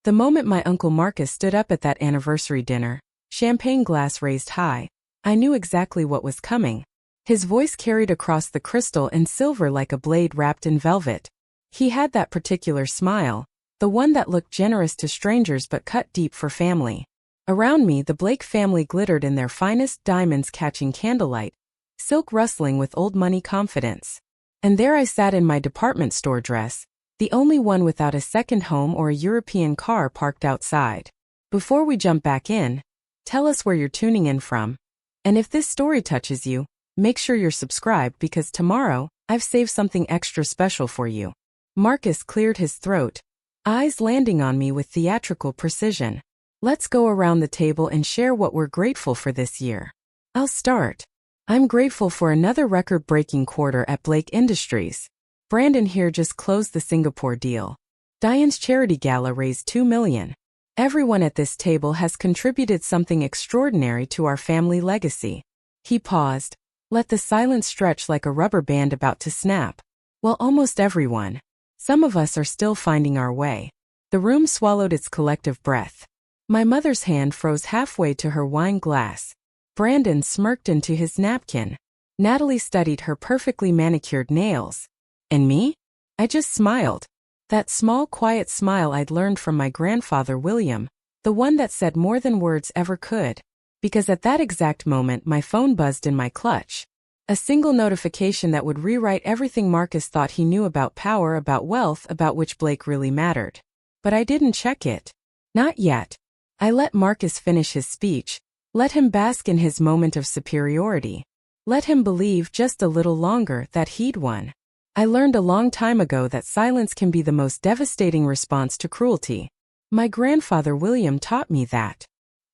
The moment my Uncle Marcus stood up at that anniversary dinner, champagne glass raised high, I knew exactly what was coming. His voice carried across the crystal and silver like a blade wrapped in velvet. He had that particular smile, the one that looked generous to strangers but cut deep for family. Around me, the Blake family glittered in their finest diamonds catching candlelight, silk rustling with old money confidence. And there I sat in my department store dress, the only one without a second home or a European car parked outside. Before we jump back in, tell us where you're tuning in from. And if this story touches you, make sure you're subscribed because tomorrow, I've saved something extra special for you. Marcus cleared his throat, eyes landing on me with theatrical precision. Let's go around the table and share what we're grateful for this year. I'll start. I'm grateful for another record-breaking quarter at Blake Industries. Brandon here just closed the Singapore deal. Diane's charity gala raised $2 million. Everyone at this table has contributed something extraordinary to our family legacy. He paused, let the silence stretch like a rubber band about to snap. Well, almost everyone. Some of us are still finding our way. The room swallowed its collective breath. My mother's hand froze halfway to her wine glass. Brandon smirked into his napkin. Natalie studied her perfectly manicured nails. And me? I just smiled. That small, quiet smile I'd learned from my grandfather William, the one that said more than words ever could. Because at that exact moment my phone buzzed in my clutch. A single notification that would rewrite everything Marcus thought he knew about power, about wealth, about which Blake really mattered. But I didn't check it. Not yet. I let Marcus finish his speech. Let him bask in his moment of superiority. Let him believe just a little longer that he'd won. I learned a long time ago that silence can be the most devastating response to cruelty. My grandfather William taught me that.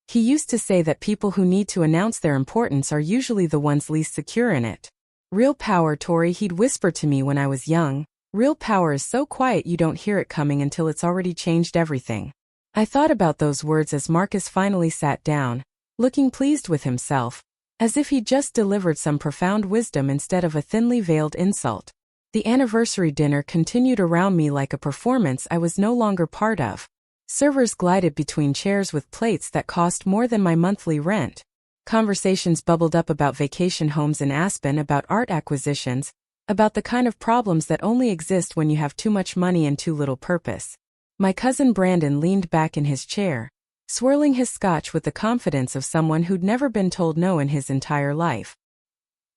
He used to say that people who need to announce their importance are usually the ones least secure in it. Real power, Tori, he'd whisper to me when I was young. Real power is so quiet you don't hear it coming until it's already changed everything. I thought about those words as Marcus finally sat down, looking pleased with himself, as if he'd just delivered some profound wisdom instead of a thinly veiled insult. The anniversary dinner continued around me like a performance I was no longer part of. Servers glided between chairs with plates that cost more than my monthly rent. Conversations bubbled up about vacation homes in Aspen, about art acquisitions, about the kind of problems that only exist when you have too much money and too little purpose. My cousin Brandon leaned back in his chair, swirling his scotch with the confidence of someone who'd never been told no in his entire life.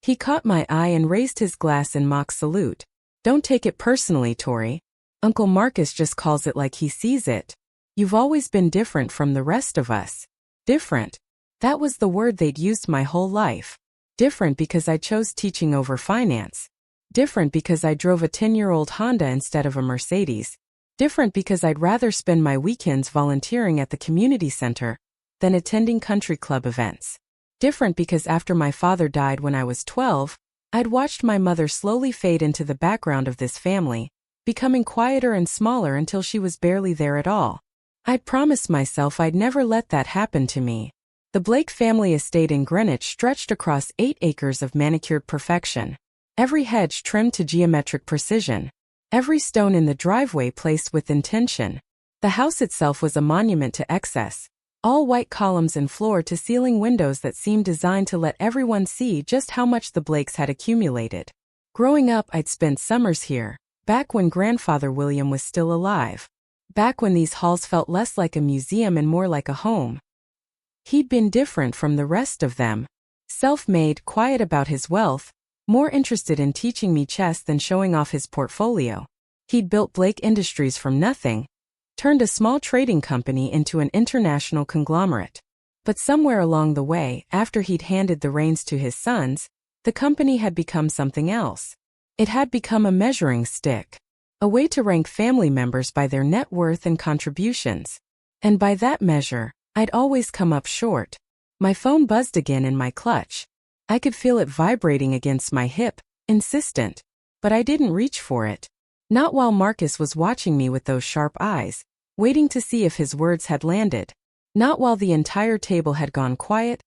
He caught my eye and raised his glass in mock salute. Don't take it personally, Tori. Uncle Marcus just calls it like he sees it. You've always been different from the rest of us. Different. That was the word they'd used my whole life. Different because I chose teaching over finance. Different because I drove a 10-year-old Honda instead of a Mercedes. Different because I'd rather spend my weekends volunteering at the community center than attending country club events. Different because after my father died when I was 12, I'd watched my mother slowly fade into the background of this family, becoming quieter and smaller until she was barely there at all. I'd promised myself I'd never let that happen to me. The Blake family estate in Greenwich stretched across 8 acres of manicured perfection. Every hedge trimmed to geometric precision. Every stone in the driveway placed with intention. The house itself was a monument to excess. All white columns and floor-to-ceiling windows that seemed designed to let everyone see just how much the Blakes had accumulated. Growing up, I'd spent summers here, back when grandfather William was still alive. Back when these halls felt less like a museum and more like a home. He'd been different from the rest of them. Self-made, quiet about his wealth, more interested in teaching me chess than showing off his portfolio. He'd built Blake Industries from nothing, turned a small trading company into an international conglomerate. But somewhere along the way, after he'd handed the reins to his sons, the company had become something else. It had become a measuring stick. A way to rank family members by their net worth and contributions. And by that measure, I'd always come up short. My phone buzzed again in my clutch. I could feel it vibrating against my hip, insistent. But I didn't reach for it. Not while Marcus was watching me with those sharp eyes, waiting to see if his words had landed. Not while the entire table had gone quiet,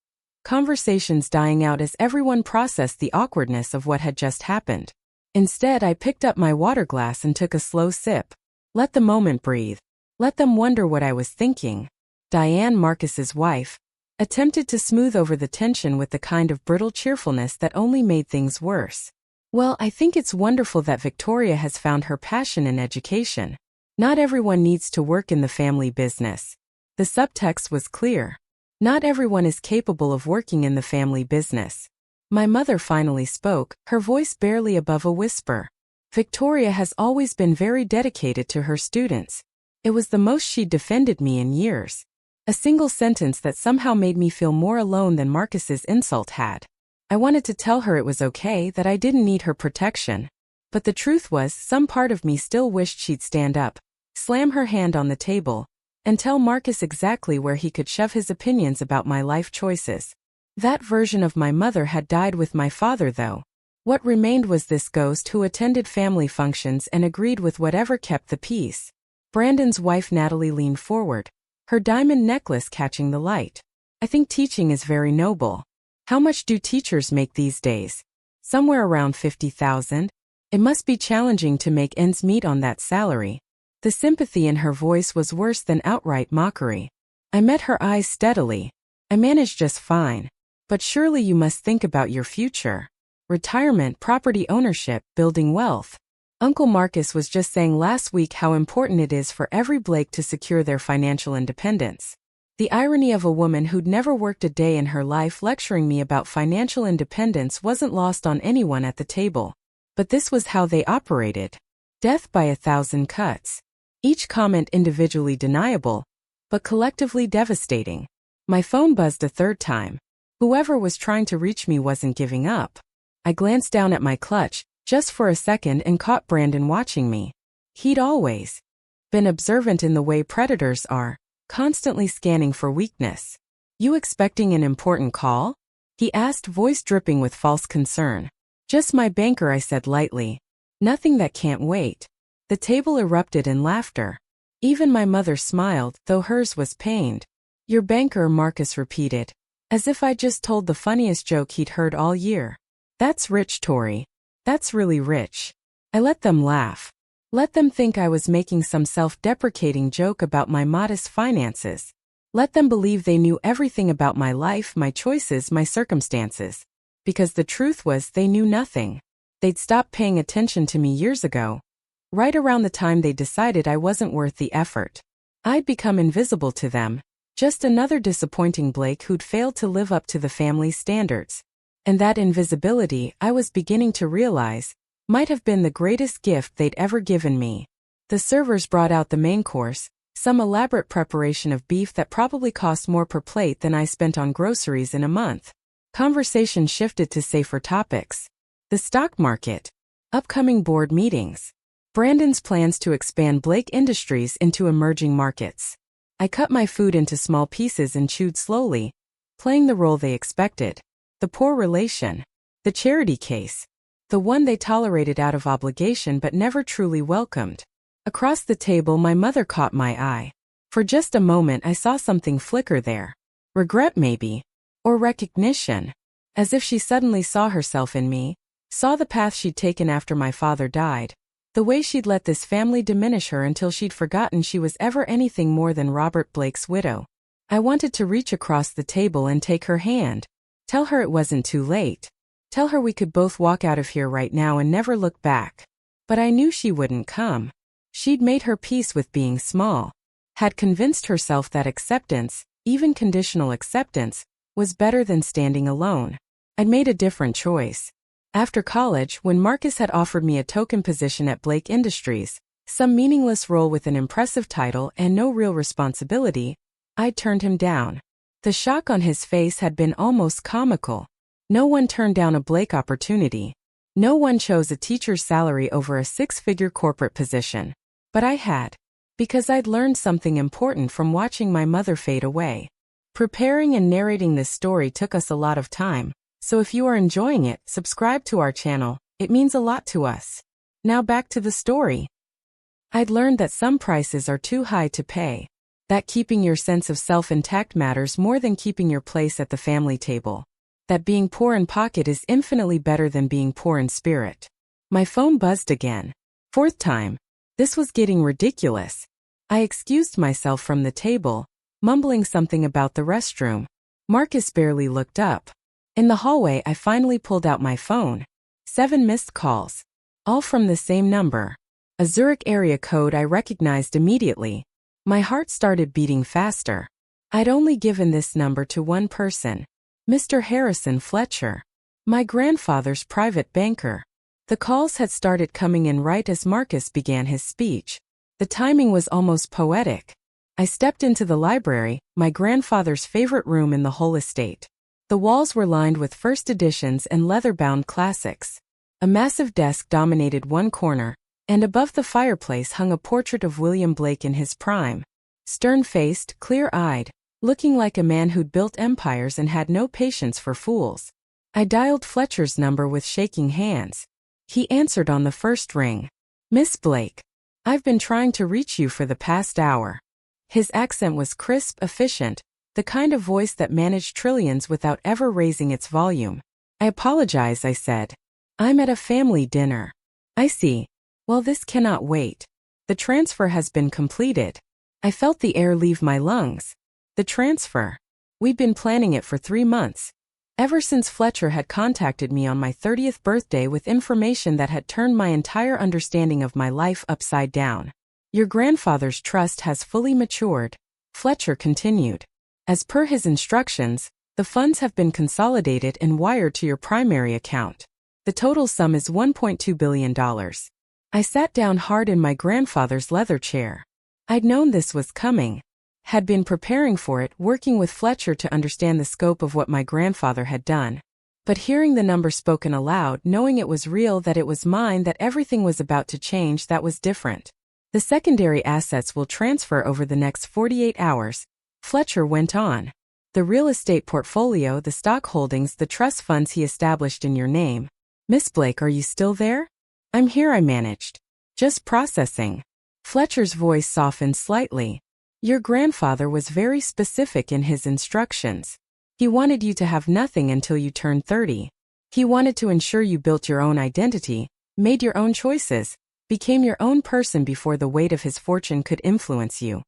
conversations dying out as everyone processed the awkwardness of what had just happened. Instead, I picked up my water glass and took a slow sip. Let the moment breathe. Let them wonder what I was thinking. Diane, Marcus's wife, attempted to smooth over the tension with the kind of brittle cheerfulness that only made things worse. Well, I think it's wonderful that Victoria has found her passion in education. Not everyone needs to work in the family business. The subtext was clear. Not everyone is capable of working in the family business. My mother finally spoke, her voice barely above a whisper. Victoria has always been very dedicated to her students. It was the most she'd defended me in years. A single sentence that somehow made me feel more alone than Marcus's insult had. I wanted to tell her it was okay, that I didn't need her protection. But the truth was, some part of me still wished she'd stand up, slam her hand on the table, and tell Marcus exactly where he could shove his opinions about my life choices. That version of my mother had died with my father, though. What remained was this ghost who attended family functions and agreed with whatever kept the peace. Brandon's wife Natalie leaned forward, her diamond necklace catching the light. I think teaching is very noble. How much do teachers make these days? Somewhere around $50,000. It must be challenging to make ends meet on that salary. The sympathy in her voice was worse than outright mockery. I met her eyes steadily. I managed just fine. But surely you must think about your future. Retirement, property ownership, building wealth. Uncle Marcus was just saying last week how important it is for every Blake to secure their financial independence. The irony of a woman who'd never worked a day in her life lecturing me about financial independence wasn't lost on anyone at the table. But this was how they operated. Death by 1,000 cuts. Each comment individually deniable, but collectively devastating. My phone buzzed a third time. Whoever was trying to reach me wasn't giving up. I glanced down at my clutch, just for a second, and caught Brandon watching me. He'd always been observant in the way predators are, constantly scanning for weakness. "You expecting an important call?" he asked, voice dripping with false concern. "Just my banker," I said lightly. "Nothing that can't wait." The table erupted in laughter. Even my mother smiled, though hers was pained. "Your banker," Marcus repeated, as if I'd just told the funniest joke he'd heard all year. "That's rich, Tori. That's really rich." I let them laugh. Let them think I was making some self-deprecating joke about my modest finances. Let them believe they knew everything about my life, my choices, my circumstances. Because the truth was, they knew nothing. They'd stopped paying attention to me years ago. Right around the time they decided I wasn't worth the effort. I'd become invisible to them. Just another disappointing Blake who'd failed to live up to the family's standards. And that invisibility, I was beginning to realize, might have been the greatest gift they'd ever given me. The servers brought out the main course, some elaborate preparation of beef that probably cost more per plate than I spent on groceries in a month. Conversation shifted to safer topics. The stock market. Upcoming board meetings. Brandon's plans to expand Blake Industries into emerging markets. I cut my food into small pieces and chewed slowly, playing the role they expected. The poor relation. The charity case. The one they tolerated out of obligation but never truly welcomed. Across the table, my mother caught my eye. For just a moment I saw something flicker there. Regret maybe. Or recognition. As if she suddenly saw herself in me, saw the path she'd taken after my father died. The way she'd let this family diminish her until she'd forgotten she was ever anything more than Robert Blake's widow. I wanted to reach across the table and take her hand. Tell her it wasn't too late. Tell her we could both walk out of here right now and never look back. But I knew she wouldn't come. She'd made her peace with being small. Had convinced herself that acceptance, even conditional acceptance, was better than standing alone. I'd made a different choice. After college, when Marcus had offered me a token position at Blake Industries, some meaningless role with an impressive title and no real responsibility, I'd turned him down. The shock on his face had been almost comical. No one turned down a Blake opportunity. No one chose a teacher's salary over a six-figure corporate position. But I had. Because I'd learned something important from watching my mother fade away. Preparing and narrating this story took us a lot of time, so if you are enjoying it, subscribe to our channel. It means a lot to us. Now back to the story. I'd learned that some prices are too high to pay. That keeping your sense of self intact matters more than keeping your place at the family table. That being poor in pocket is infinitely better than being poor in spirit. My phone buzzed again. Fourth time. This was getting ridiculous. I excused myself from the table, mumbling something about the restroom. Marcus barely looked up. In the hallway, I finally pulled out my phone. 7 missed calls. All from the same number. A Zurich area code I recognized immediately. My heart started beating faster. I'd only given this number to one person. Mr. Harrison Fletcher. My grandfather's private banker. The calls had started coming in right as Marcus began his speech. The timing was almost poetic. I stepped into the library, my grandfather's favorite room in the whole estate. The walls were lined with first editions and leather-bound classics. A massive desk dominated one corner, and above the fireplace hung a portrait of William Blake in his prime. Stern-faced, clear-eyed, looking like a man who'd built empires and had no patience for fools. I dialed Fletcher's number with shaking hands. He answered on the first ring. "Miss Blake. I've been trying to reach you for the past hour." His accent was crisp, efficient, the kind of voice that managed trillions without ever raising its volume. "I apologize," I said. "I'm at a family dinner." "I see. Well, this cannot wait. The transfer has been completed." I felt the air leave my lungs. The transfer. We'd been planning it for 3 months. Ever since Fletcher had contacted me on my 30th birthday with information that had turned my entire understanding of my life upside down. "Your grandfather's trust has fully matured," Fletcher continued. "As per his instructions, the funds have been consolidated and wired to your primary account. The total sum is $1.2 billion. I sat down hard in my grandfather's leather chair. I'd known this was coming. Had been preparing for it, working with Fletcher to understand the scope of what my grandfather had done. But hearing the number spoken aloud, knowing it was real, that it was mine, that everything was about to change, that was different. "The secondary assets will transfer over the next 48 hours, Fletcher went on. "The real estate portfolio, the stock holdings, the trust funds he established in your name." "Miss Blake, are you still there?" "I'm here," I managed. "Just processing." Fletcher's voice softened slightly. "Your grandfather was very specific in his instructions. He wanted you to have nothing until you turned 30. He wanted to ensure you built your own identity, made your own choices, became your own person before the weight of his fortune could influence you.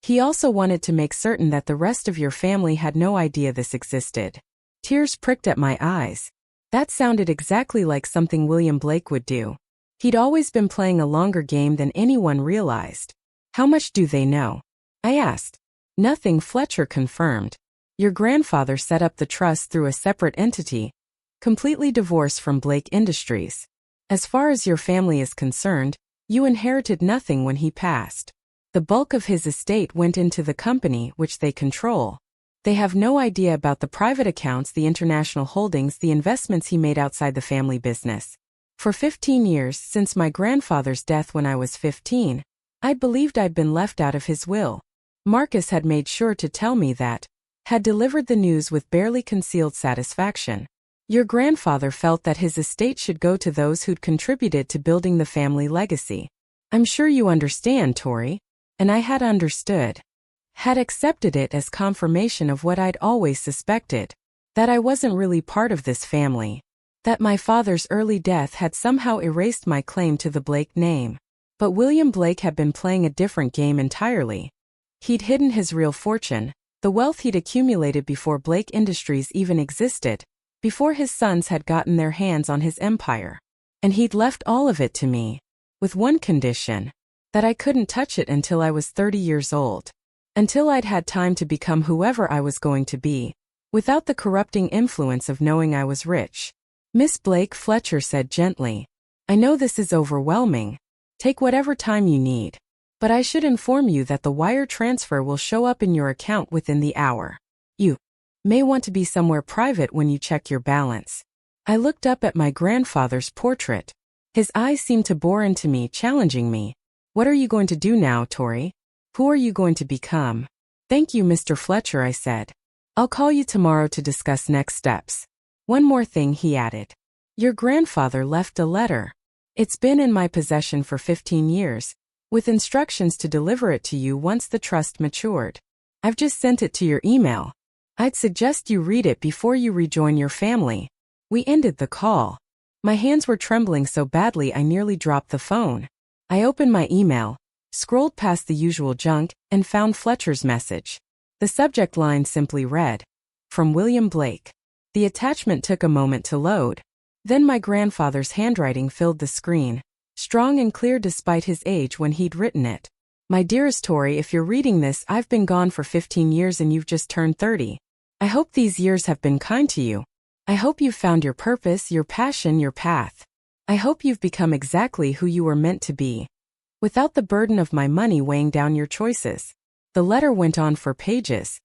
He also wanted to make certain that the rest of your family had no idea this existed." Tears pricked at my eyes. That sounded exactly like something William Blake would do. He'd always been playing a longer game than anyone realized. "How much do they know?" I asked. "Nothing," Fletcher confirmed. "Your grandfather set up the trust through a separate entity, completely divorced from Blake Industries. As far as your family is concerned, you inherited nothing when he passed. The bulk of his estate went into the company, which they control. They have no idea about the private accounts, the international holdings, the investments he made outside the family business. For 15 years, since my grandfather's death when I was 15, I'd believed I'd been left out of his will. Marcus had made sure to tell me that, had delivered the news with barely concealed satisfaction. Your grandfather felt that his estate should go to those who'd contributed to building the family legacy. I'm sure you understand, Tori." And I had understood. Had accepted it as confirmation of what I'd always suspected. That I wasn't really part of this family. That my father's early death had somehow erased my claim to the Blake name. But William Blake had been playing a different game entirely. He'd hidden his real fortune, the wealth he'd accumulated before Blake Industries even existed, before his sons had gotten their hands on his empire. And he'd left all of it to me, with one condition: that I couldn't touch it until I was 30 years old. Until I'd had time to become whoever I was going to be, without the corrupting influence of knowing I was rich. "Miss Blake," Fletcher said gently, "I know this is overwhelming. Take whatever time you need. But I should inform you that the wire transfer will show up in your account within the hour. You may want to be somewhere private when you check your balance." I looked up at my grandfather's portrait. His eyes seemed to bore into me, challenging me. "What are you going to do now, Tori? Who are you going to become?" "Thank you, Mr. Fletcher," I said. "I'll call you tomorrow to discuss next steps." "One more thing," he added. "Your grandfather left a letter. It's been in my possession for 15 years. With instructions to deliver it to you once the trust matured. I've just sent it to your email. I'd suggest you read it before you rejoin your family." We ended the call. My hands were trembling so badly I nearly dropped the phone. I opened my email, scrolled past the usual junk, and found Fletcher's message. The subject line simply read, "From William Blake." The attachment took a moment to load. Then my grandfather's handwriting filled the screen, strong and clear despite his age when he'd written it. "My dearest Tori, if you're reading this, I've been gone for 15 years and you've just turned 30. I hope these years have been kind to you. I hope you've found your purpose, your passion, your path. I hope you've become exactly who you were meant to be, without the burden of my money weighing down your choices." The letter went on for pages.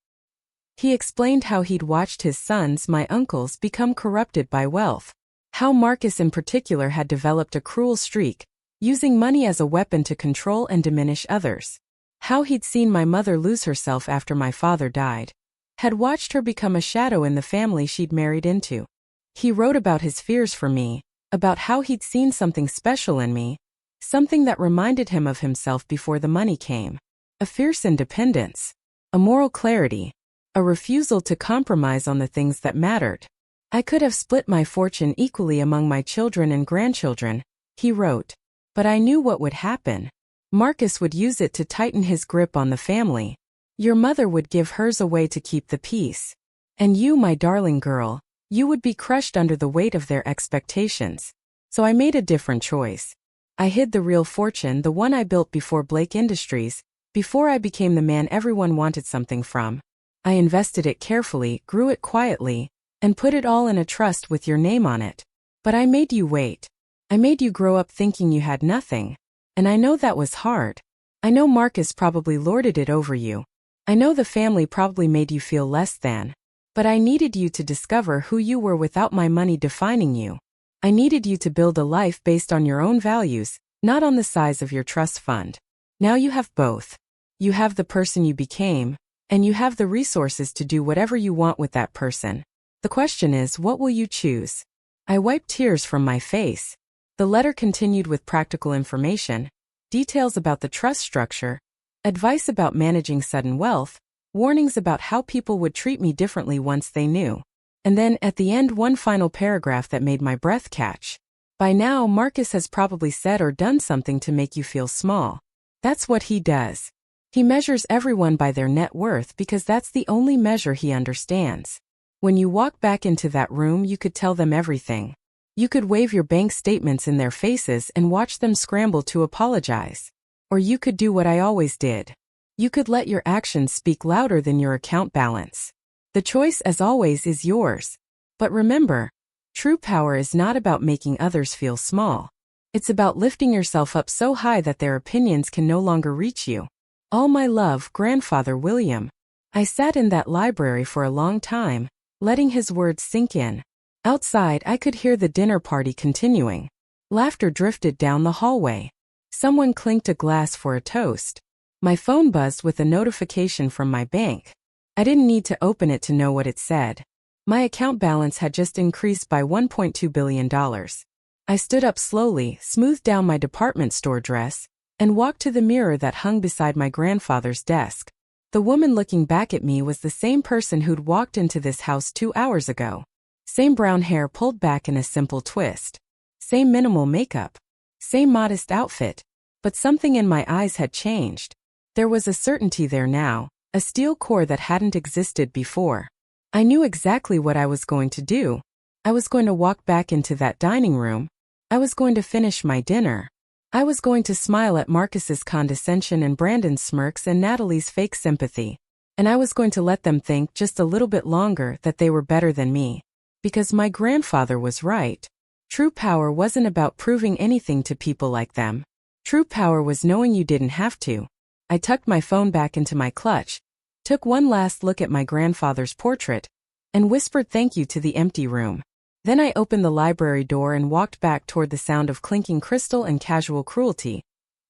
He explained how he'd watched his sons, my uncles, become corrupted by wealth. How Marcus in particular had developed a cruel streak, using money as a weapon to control and diminish others. How he'd seen my mother lose herself after my father died. Had watched her become a shadow in the family she'd married into. He wrote about his fears for me, about how he'd seen something special in me, something that reminded him of himself before the money came. A fierce independence, a moral clarity, a refusal to compromise on the things that mattered. "I could have split my fortune equally among my children and grandchildren," he wrote. "But I knew what would happen. Marcus would use it to tighten his grip on the family. Your mother would give hers away to keep the peace. And you, my darling girl, you would be crushed under the weight of their expectations. So I made a different choice. I hid the real fortune, the one I built before Blake Industries, before I became the man everyone wanted something from. I invested it carefully, grew it quietly, and put it all in a trust with your name on it. But I made you wait. I made you grow up thinking you had nothing. And I know that was hard. I know Marcus probably lorded it over you. I know the family probably made you feel less than. But I needed you to discover who you were without my money defining you. I needed you to build a life based on your own values, not on the size of your trust fund. Now you have both. You have the person you became, and you have the resources to do whatever you want with that person. The question is, what will you choose?" I wiped tears from my face. The letter continued with practical information, details about the trust structure, advice about managing sudden wealth, warnings about how people would treat me differently once they knew. And then, at the end, one final paragraph that made my breath catch. "By now, Marcus has probably said or done something to make you feel small. That's what he does. He measures everyone by their net worth because that's the only measure he understands. When you walk back into that room, you could tell them everything. You could wave your bank statements in their faces and watch them scramble to apologize. Or you could do what I always did. You could let your actions speak louder than your account balance. The choice, as always, is yours. But remember, true power is not about making others feel small. It's about lifting yourself up so high that their opinions can no longer reach you. All my love, Grandfather William." I sat in that library for a long time, letting his words sink in. Outside, I could hear the dinner party continuing. Laughter drifted down the hallway. Someone clinked a glass for a toast. My phone buzzed with a notification from my bank. I didn't need to open it to know what it said. My account balance had just increased by $1.2 billion. I stood up slowly, smoothed down my department store dress, and walked to the mirror that hung beside my grandfather's desk. The woman looking back at me was the same person who'd walked into this house 2 hours ago. Same brown hair pulled back in a simple twist. Same minimal makeup. Same modest outfit. But something in my eyes had changed. There was a certainty there now, a steel core that hadn't existed before. I knew exactly what I was going to do. I was going to walk back into that dining room. I was going to finish my dinner. I was going to smile at Marcus's condescension and Brandon's smirks and Natalie's fake sympathy. And I was going to let them think just a little bit longer that they were better than me. Because my grandfather was right. True power wasn't about proving anything to people like them. True power was knowing you didn't have to. I tucked my phone back into my clutch, took one last look at my grandfather's portrait, and whispered thank you to the empty room. Then I opened the library door and walked back toward the sound of clinking crystal and casual cruelty,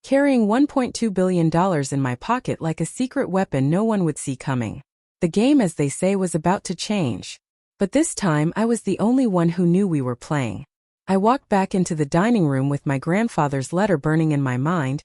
carrying $1.2 billion in my pocket like a secret weapon no one would see coming. The game, as they say, was about to change. But this time I was the only one who knew we were playing. I walked back into the dining room with my grandfather's letter burning in my mind,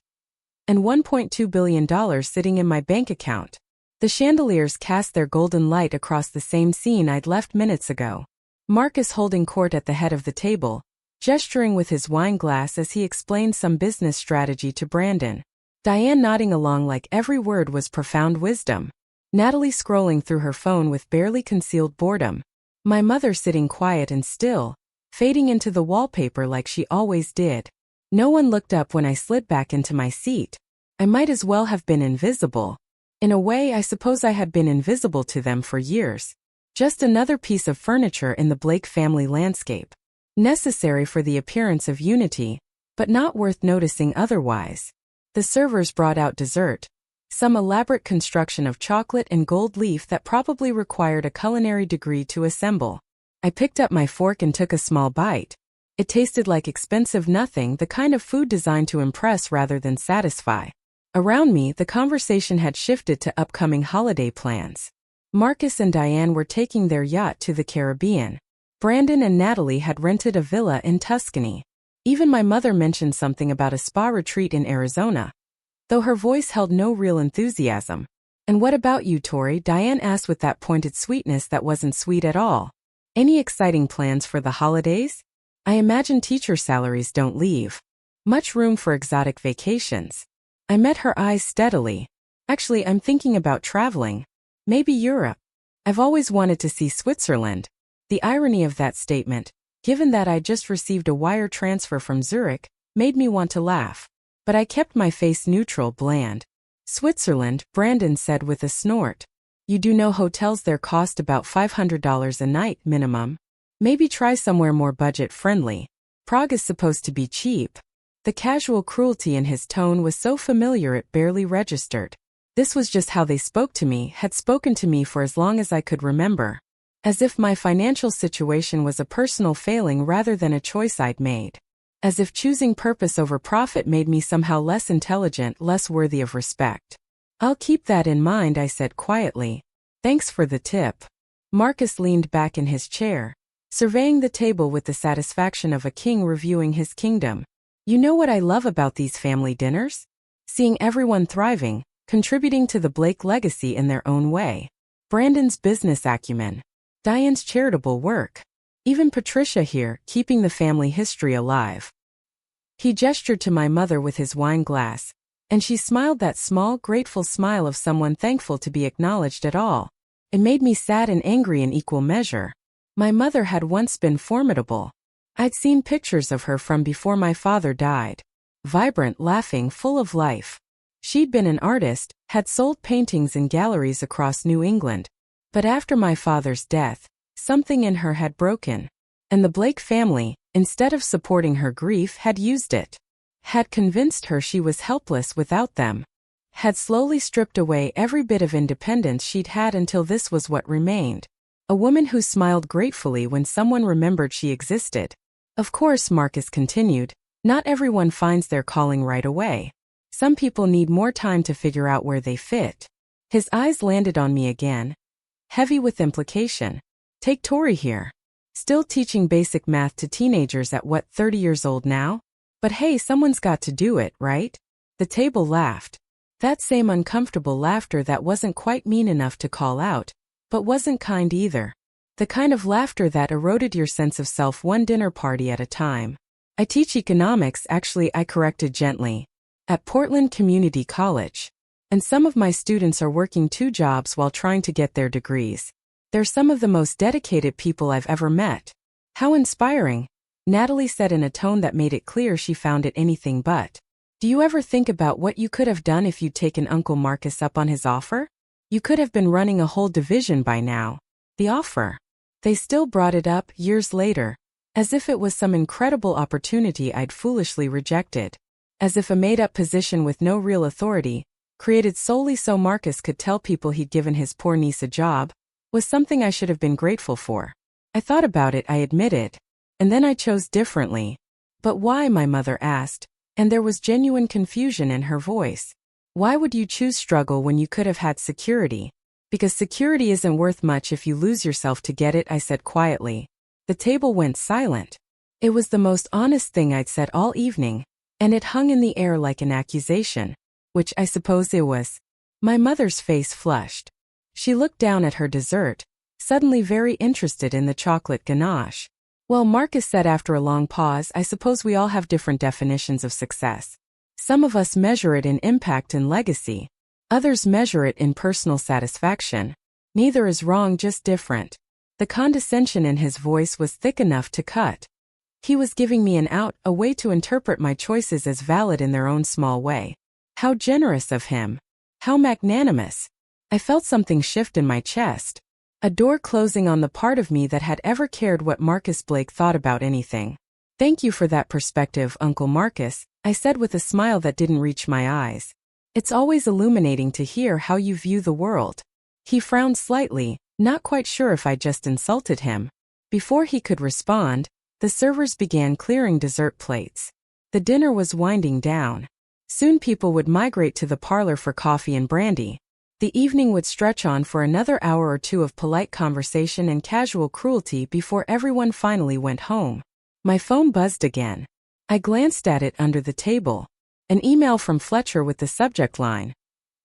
and $1.2 billion sitting in my bank account. The chandeliers cast their golden light across the same scene I'd left minutes ago. Marcus holding court at the head of the table, gesturing with his wine glass as he explained some business strategy to Brandon. Diane nodding along like every word was profound wisdom. Natalie scrolling through her phone with barely concealed boredom. My mother sitting quiet and still, fading into the wallpaper like she always did. No one looked up when I slid back into my seat. I might as well have been invisible. In a way, I suppose I had been invisible to them for years. Just another piece of furniture in the Blake family landscape. Necessary for the appearance of unity, but not worth noticing otherwise. The servers brought out dessert. Some elaborate construction of chocolate and gold leaf that probably required a culinary degree to assemble. I picked up my fork and took a small bite. It tasted like expensive nothing, the kind of food designed to impress rather than satisfy. Around me, the conversation had shifted to upcoming holiday plans. Marcus and Diane were taking their yacht to the Caribbean. Brandon and Natalie had rented a villa in Tuscany. Even my mother mentioned something about a spa retreat in Arizona, though her voice held no real enthusiasm. "And what about you, Tori?" Diane asked with that pointed sweetness that wasn't sweet at all. "Any exciting plans for the holidays? I imagine teacher salaries don't leave much room for exotic vacations." I met her eyes steadily. "Actually, I'm thinking about traveling. Maybe Europe. I've always wanted to see Switzerland." The irony of that statement, given that I just received a wire transfer from Zurich, made me want to laugh. But I kept my face neutral, bland. "Switzerland," Brandon said with a snort. "You do know hotels there cost about $500 a night minimum. Maybe try somewhere more budget-friendly. Prague is supposed to be cheap." The casual cruelty in his tone was so familiar it barely registered. This was just how they spoke to me, had spoken to me for as long as I could remember. As if my financial situation was a personal failing rather than a choice I'd made. As if choosing purpose over profit made me somehow less intelligent, less worthy of respect. "I'll keep that in mind," I said quietly. "Thanks for the tip." Marcus leaned back in his chair, surveying the table with the satisfaction of a king reviewing his kingdom. "You know what I love about these family dinners? Seeing everyone thriving, contributing to the Blake legacy in their own way. Brandon's business acumen. Diane's charitable work. Even Patricia here, keeping the family history alive." He gestured to my mother with his wine glass, and she smiled that small, grateful smile of someone thankful to be acknowledged at all. It made me sad and angry in equal measure. My mother had once been formidable. I'd seen pictures of her from before my father died. Vibrant, laughing, full of life. She'd been an artist, had sold paintings in galleries across New England. But after my father's death, something in her had broken. And the Blake family, instead of supporting her grief, had used it. Had convinced her she was helpless without them. Had slowly stripped away every bit of independence she'd had until this was what remained. A woman who smiled gratefully when someone remembered she existed. Of course, Marcus continued, not everyone finds their calling right away. Some people need more time to figure out where they fit. His eyes landed on me again, heavy with implication. Take Tori here. Still teaching basic math to teenagers at 30 years old now? But hey, someone's got to do it, right? The table laughed. That same uncomfortable laughter that wasn't quite mean enough to call out, but wasn't kind either. The kind of laughter that eroded your sense of self one dinner party at a time. "I teach economics," actually, I corrected gently, "at Portland Community College. And some of my students are working 2 jobs while trying to get their degrees. They're some of the most dedicated people I've ever met." "How inspiring," Natalie said in a tone that made it clear she found it anything but. "Do you ever think about what you could have done if you'd taken Uncle Marcus up on his offer? You could have been running a whole division by now." The offer. They still brought it up, years later, as if it was some incredible opportunity I'd foolishly rejected. As if a made-up position with no real authority, created solely so Marcus could tell people he'd given his poor niece a job, was something I should have been grateful for. I thought about it, I admitted. And then I chose differently. "But why?" my mother asked, and there was genuine confusion in her voice. "Why would you choose struggle when you could have had security?" "Because security isn't worth much if you lose yourself to get it," I said quietly. The table went silent. It was the most honest thing I'd said all evening, and it hung in the air like an accusation, which I suppose it was. My mother's face flushed. She looked down at her dessert, suddenly very interested in the chocolate ganache. "Well," Marcus said after a long pause, "I suppose we all have different definitions of success. Some of us measure it in impact and legacy. Others measure it in personal satisfaction. Neither is wrong, just different. The condescension in his voice was thick enough to cut. He was giving me an out, a way to interpret my choices as valid in their own small way. How generous of him. How magnanimous. I felt something shift in my chest. A door closing on the part of me that had ever cared what Marcus Blake thought about anything. Thank you for that perspective, Uncle Marcus, I said with a smile that didn't reach my eyes. It's always illuminating to hear how you view the world. He frowned slightly, not quite sure if I just insulted him. Before he could respond, the servers began clearing dessert plates. The dinner was winding down. Soon people would migrate to the parlor for coffee and brandy. The evening would stretch on for another hour or two of polite conversation and casual cruelty before everyone finally went home. My phone buzzed again. I glanced at it under the table. An email from Fletcher with the subject line.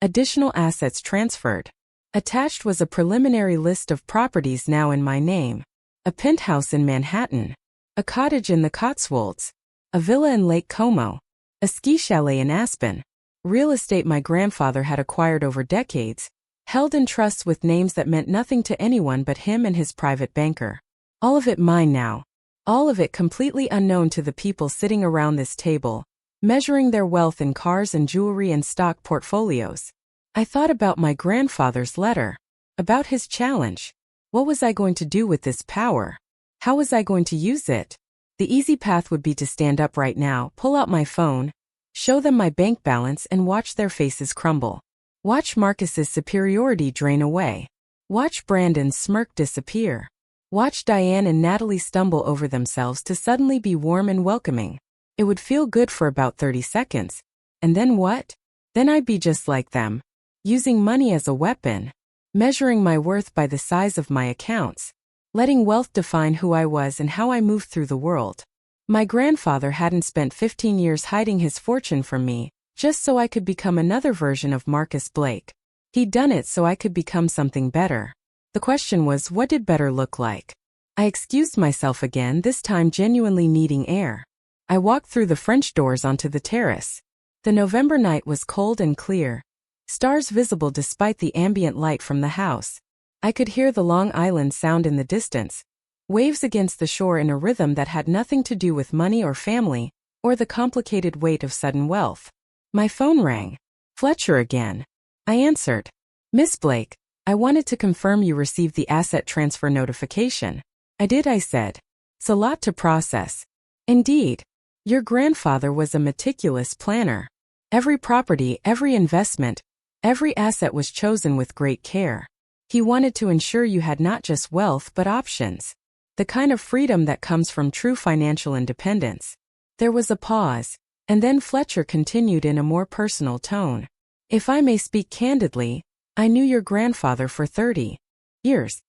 Additional assets transferred. Attached was a preliminary list of properties now in my name. A penthouse in Manhattan. A cottage in the Cotswolds. A villa in Lake Como. A ski chalet in Aspen. Real estate my grandfather had acquired over decades, held in trusts with names that meant nothing to anyone but him and his private banker. All of it mine now. All of it completely unknown to the people sitting around this table, measuring their wealth in cars and jewelry and stock portfolios. I thought about my grandfather's letter. About his challenge. What was I going to do with this power? How was I going to use it? The easy path would be to stand up right now, pull out my phone, show them my bank balance and watch their faces crumble. Watch Marcus's superiority drain away. Watch Brandon's smirk disappear. Watch Diane and Natalie stumble over themselves to suddenly be warm and welcoming. It would feel good for about 30 seconds. And then what? Then I'd be just like them. Using money as a weapon. Measuring my worth by the size of my accounts. Letting wealth define who I was and how I moved through the world. My grandfather hadn't spent 15 years hiding his fortune from me, just so I could become another version of Marcus Blake. He'd done it so I could become something better. The question was, what did better look like? I excused myself again, this time genuinely needing air. I walked through the French doors onto the terrace. The November night was cold and clear. Stars visible despite the ambient light from the house. I could hear the Long Island sound in the distance. Waves against the shore in a rhythm that had nothing to do with money or family, or the complicated weight of sudden wealth. My phone rang. Fletcher again. I answered. Miss Blake, I wanted to confirm you received the asset transfer notification. I did, I said. It's a lot to process. Indeed. Your grandfather was a meticulous planner. Every property, every investment, every asset was chosen with great care. He wanted to ensure you had not just wealth but options. The kind of freedom that comes from true financial independence. There was a pause, and then Fletcher continued in a more personal tone. If I may speak candidly, I knew your grandfather for 30 years.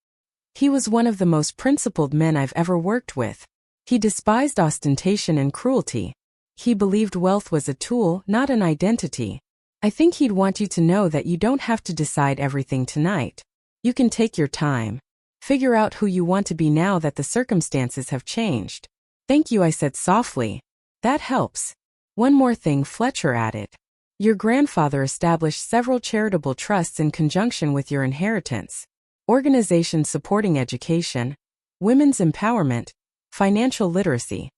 He was one of the most principled men I've ever worked with. He despised ostentation and cruelty. He believed wealth was a tool, not an identity. I think he'd want you to know that you don't have to decide everything tonight. You can take your time. Figure out who you want to be now that the circumstances have changed. Thank you, I said softly. That helps. One more thing, Fletcher added. Your grandfather established several charitable trusts in conjunction with your inheritance. Organizations supporting education, women's empowerment, financial literacy.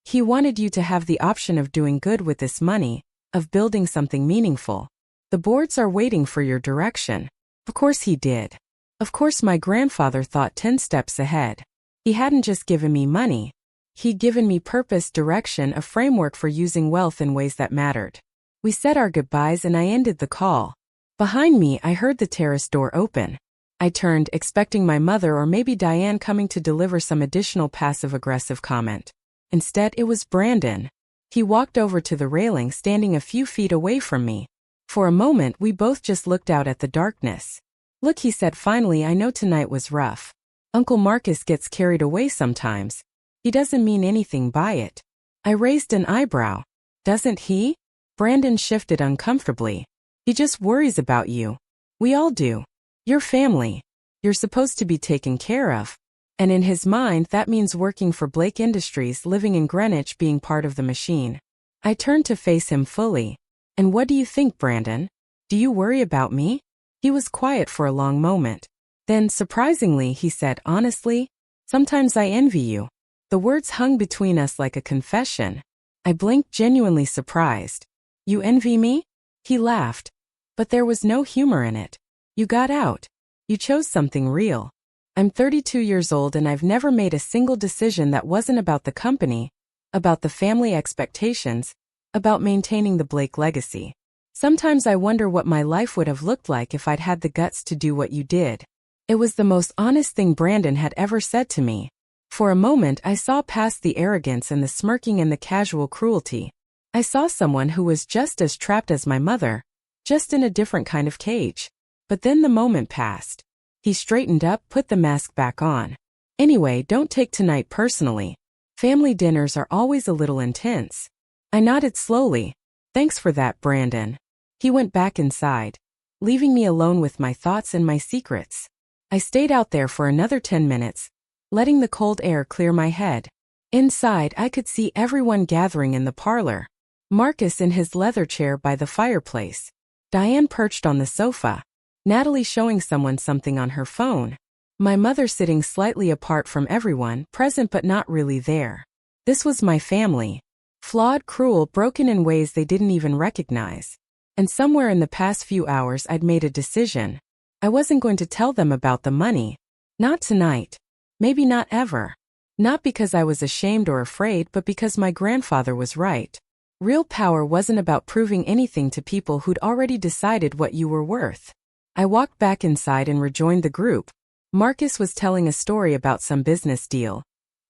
He wanted you to have the option of doing good with this money, of building something meaningful. The boards are waiting for your direction. Of course he did. Of course my grandfather thought 10 steps ahead. He hadn't just given me money. He'd given me purpose, direction, a framework for using wealth in ways that mattered. We said our goodbyes and I ended the call. Behind me I heard the terrace door open. I turned, expecting my mother or maybe Diane coming to deliver some additional passive-aggressive comment. Instead, it was Brandon. He walked over to the railing, standing a few feet away from me. For a moment we both just looked out at the darkness. Look, he said finally, I know tonight was rough. Uncle Marcus gets carried away sometimes. He doesn't mean anything by it. I raised an eyebrow. Doesn't he? Brandon shifted uncomfortably. He just worries about you. We all do. Your family. You're supposed to be taken care of. And in his mind that means working for Blake Industries, living in Greenwich, being part of the machine. I turned to face him fully. And what do you think, Brandon? Do you worry about me? He was quiet for a long moment. Then, surprisingly, he said, honestly, sometimes I envy you. The words hung between us like a confession. I blinked, genuinely surprised. You envy me? He laughed. But there was no humor in it. You got out. You chose something real. I'm 32 years old and I've never made a single decision that wasn't about the company, about the family expectations, about maintaining the Blake legacy. Sometimes I wonder what my life would have looked like if I'd had the guts to do what you did. It was the most honest thing Brandon had ever said to me. For a moment I saw past the arrogance and the smirking and the casual cruelty. I saw someone who was just as trapped as my mother, just in a different kind of cage. But then the moment passed. He straightened up, put the mask back on. Anyway, don't take tonight personally. Family dinners are always a little intense. I nodded slowly. Thanks for that, Brandon. He went back inside, leaving me alone with my thoughts and my secrets. I stayed out there for another 10 minutes, letting the cold air clear my head. Inside, I could see everyone gathering in the parlor. Marcus in his leather chair by the fireplace. Diane perched on the sofa. Natalie showing someone something on her phone. My mother sitting slightly apart from everyone, present but not really there. This was my family. Flawed, cruel, broken in ways they didn't even recognize. And somewhere in the past few hours I'd made a decision. I wasn't going to tell them about the money. Not tonight. Maybe not ever. Not because I was ashamed or afraid, but because my grandfather was right. Real power wasn't about proving anything to people who'd already decided what you were worth. I walked back inside and rejoined the group. Marcus was telling a story about some business deal,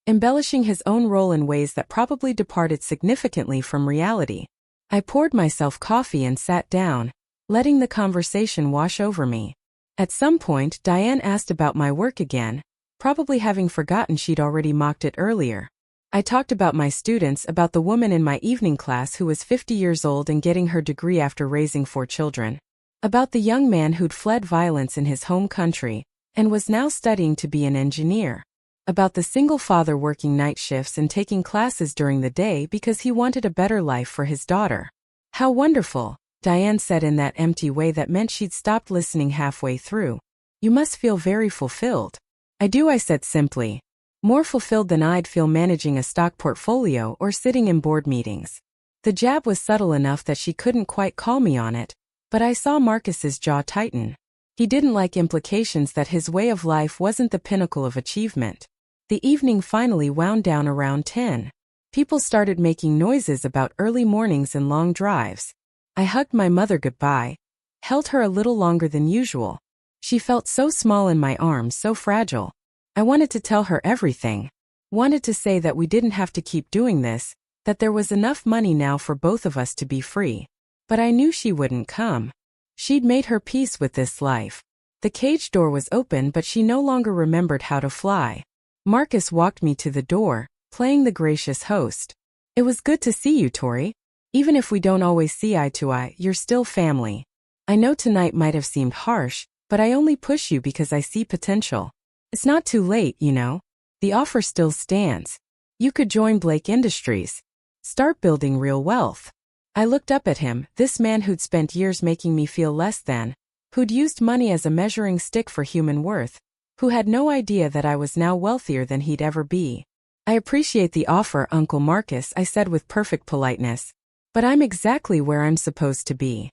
embellishing his own role in ways that probably departed significantly from reality. I poured myself coffee and sat down, letting the conversation wash over me. At some point, Diane asked about my work again, probably having forgotten she'd already mocked it earlier. I talked about my students, about the woman in my evening class who was 50 years old and getting her degree after raising 4 children. About the young man who'd fled violence in his home country and was now studying to be an engineer. About the single father working night shifts and taking classes during the day because he wanted a better life for his daughter. How wonderful, Diane said in that empty way that meant she'd stopped listening halfway through. You must feel very fulfilled. I do, I said simply. More fulfilled than I'd feel managing a stock portfolio or sitting in board meetings. The jab was subtle enough that she couldn't quite call me on it, but I saw Marcus's jaw tighten. He didn't like implications that his way of life wasn't the pinnacle of achievement. The evening finally wound down around 10. People started making noises about early mornings and long drives. I hugged my mother goodbye, held her a little longer than usual. She felt so small in my arms, so fragile. I wanted to tell her everything. Wanted to say that we didn't have to keep doing this, that there was enough money now for both of us to be free. But I knew she wouldn't come. She'd made her peace with this life. The cage door was open, but she no longer remembered how to fly. Marcus walked me to the door, playing the gracious host. It was good to see you, Tori. Even if we don't always see eye to eye, you're still family. I know tonight might have seemed harsh, but I only push you because I see potential. It's not too late, you know. The offer still stands. You could join Blake Industries. Start building real wealth. I looked up at him, this man who'd spent years making me feel less than, who'd used money as a measuring stick for human worth, who had no idea that I was now wealthier than he'd ever be. I appreciate the offer, Uncle Marcus, I said with perfect politeness. But I'm exactly where I'm supposed to be.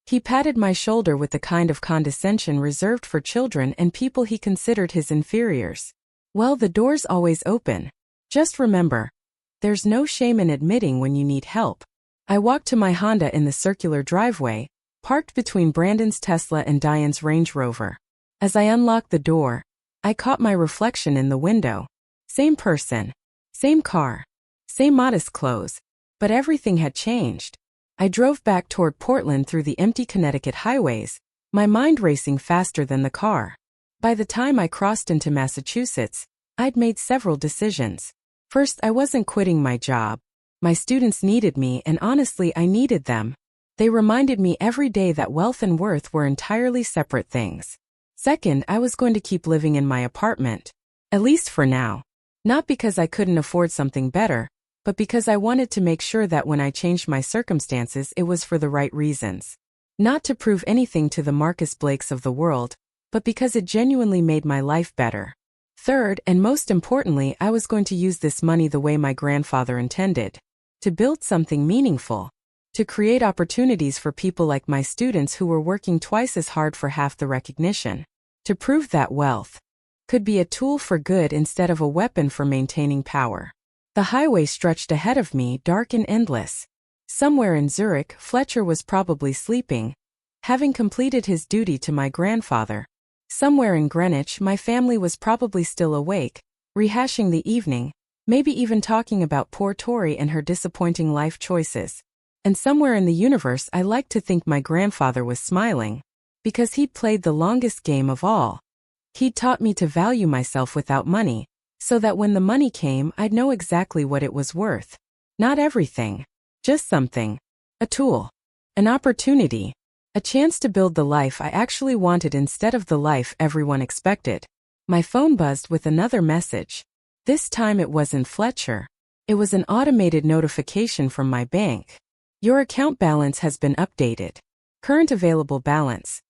He patted my shoulder with the kind of condescension reserved for children and people he considered his inferiors. Well, the door's always open. Just remember, there's no shame in admitting when you need help. I walked to my Honda in the circular driveway, parked between Brandon's Tesla and Diane's Range Rover. As I unlocked the door, I caught my reflection in the window. Same person, same car, same modest clothes, but everything had changed. I drove back toward Portland through the empty Connecticut highways, my mind racing faster than the car. By the time I crossed into Massachusetts, I'd made several decisions. First, I wasn't quitting my job. My students needed me, and honestly, I needed them. They reminded me every day that wealth and worth were entirely separate things. Second, I was going to keep living in my apartment. At least for now. Not because I couldn't afford something better, but because I wanted to make sure that when I changed my circumstances it was for the right reasons. Not to prove anything to the Marcus Blakes of the world, but because it genuinely made my life better. Third, and most importantly, I was going to use this money the way my grandfather intended. To build something meaningful. To create opportunities for people like my students who were working twice as hard for half the recognition. To prove that wealth could be a tool for good instead of a weapon for maintaining power. The highway stretched ahead of me, dark and endless. Somewhere in Zurich, Fletcher was probably sleeping, having completed his duty to my grandfather. Somewhere in Greenwich, my family was probably still awake, rehashing the evening, maybe even talking about poor Tori and her disappointing life choices. And somewhere in the universe, I like to think my grandfather was smiling, because he'd played the longest game of all. He'd taught me to value myself without money, so that when the money came, I'd know exactly what it was worth. Not everything. Just something. A tool. An opportunity. A chance to build the life I actually wanted instead of the life everyone expected. My phone buzzed with another message. This time it wasn't Fletcher. It was an automated notification from my bank. Your account balance has been updated. Current available balance: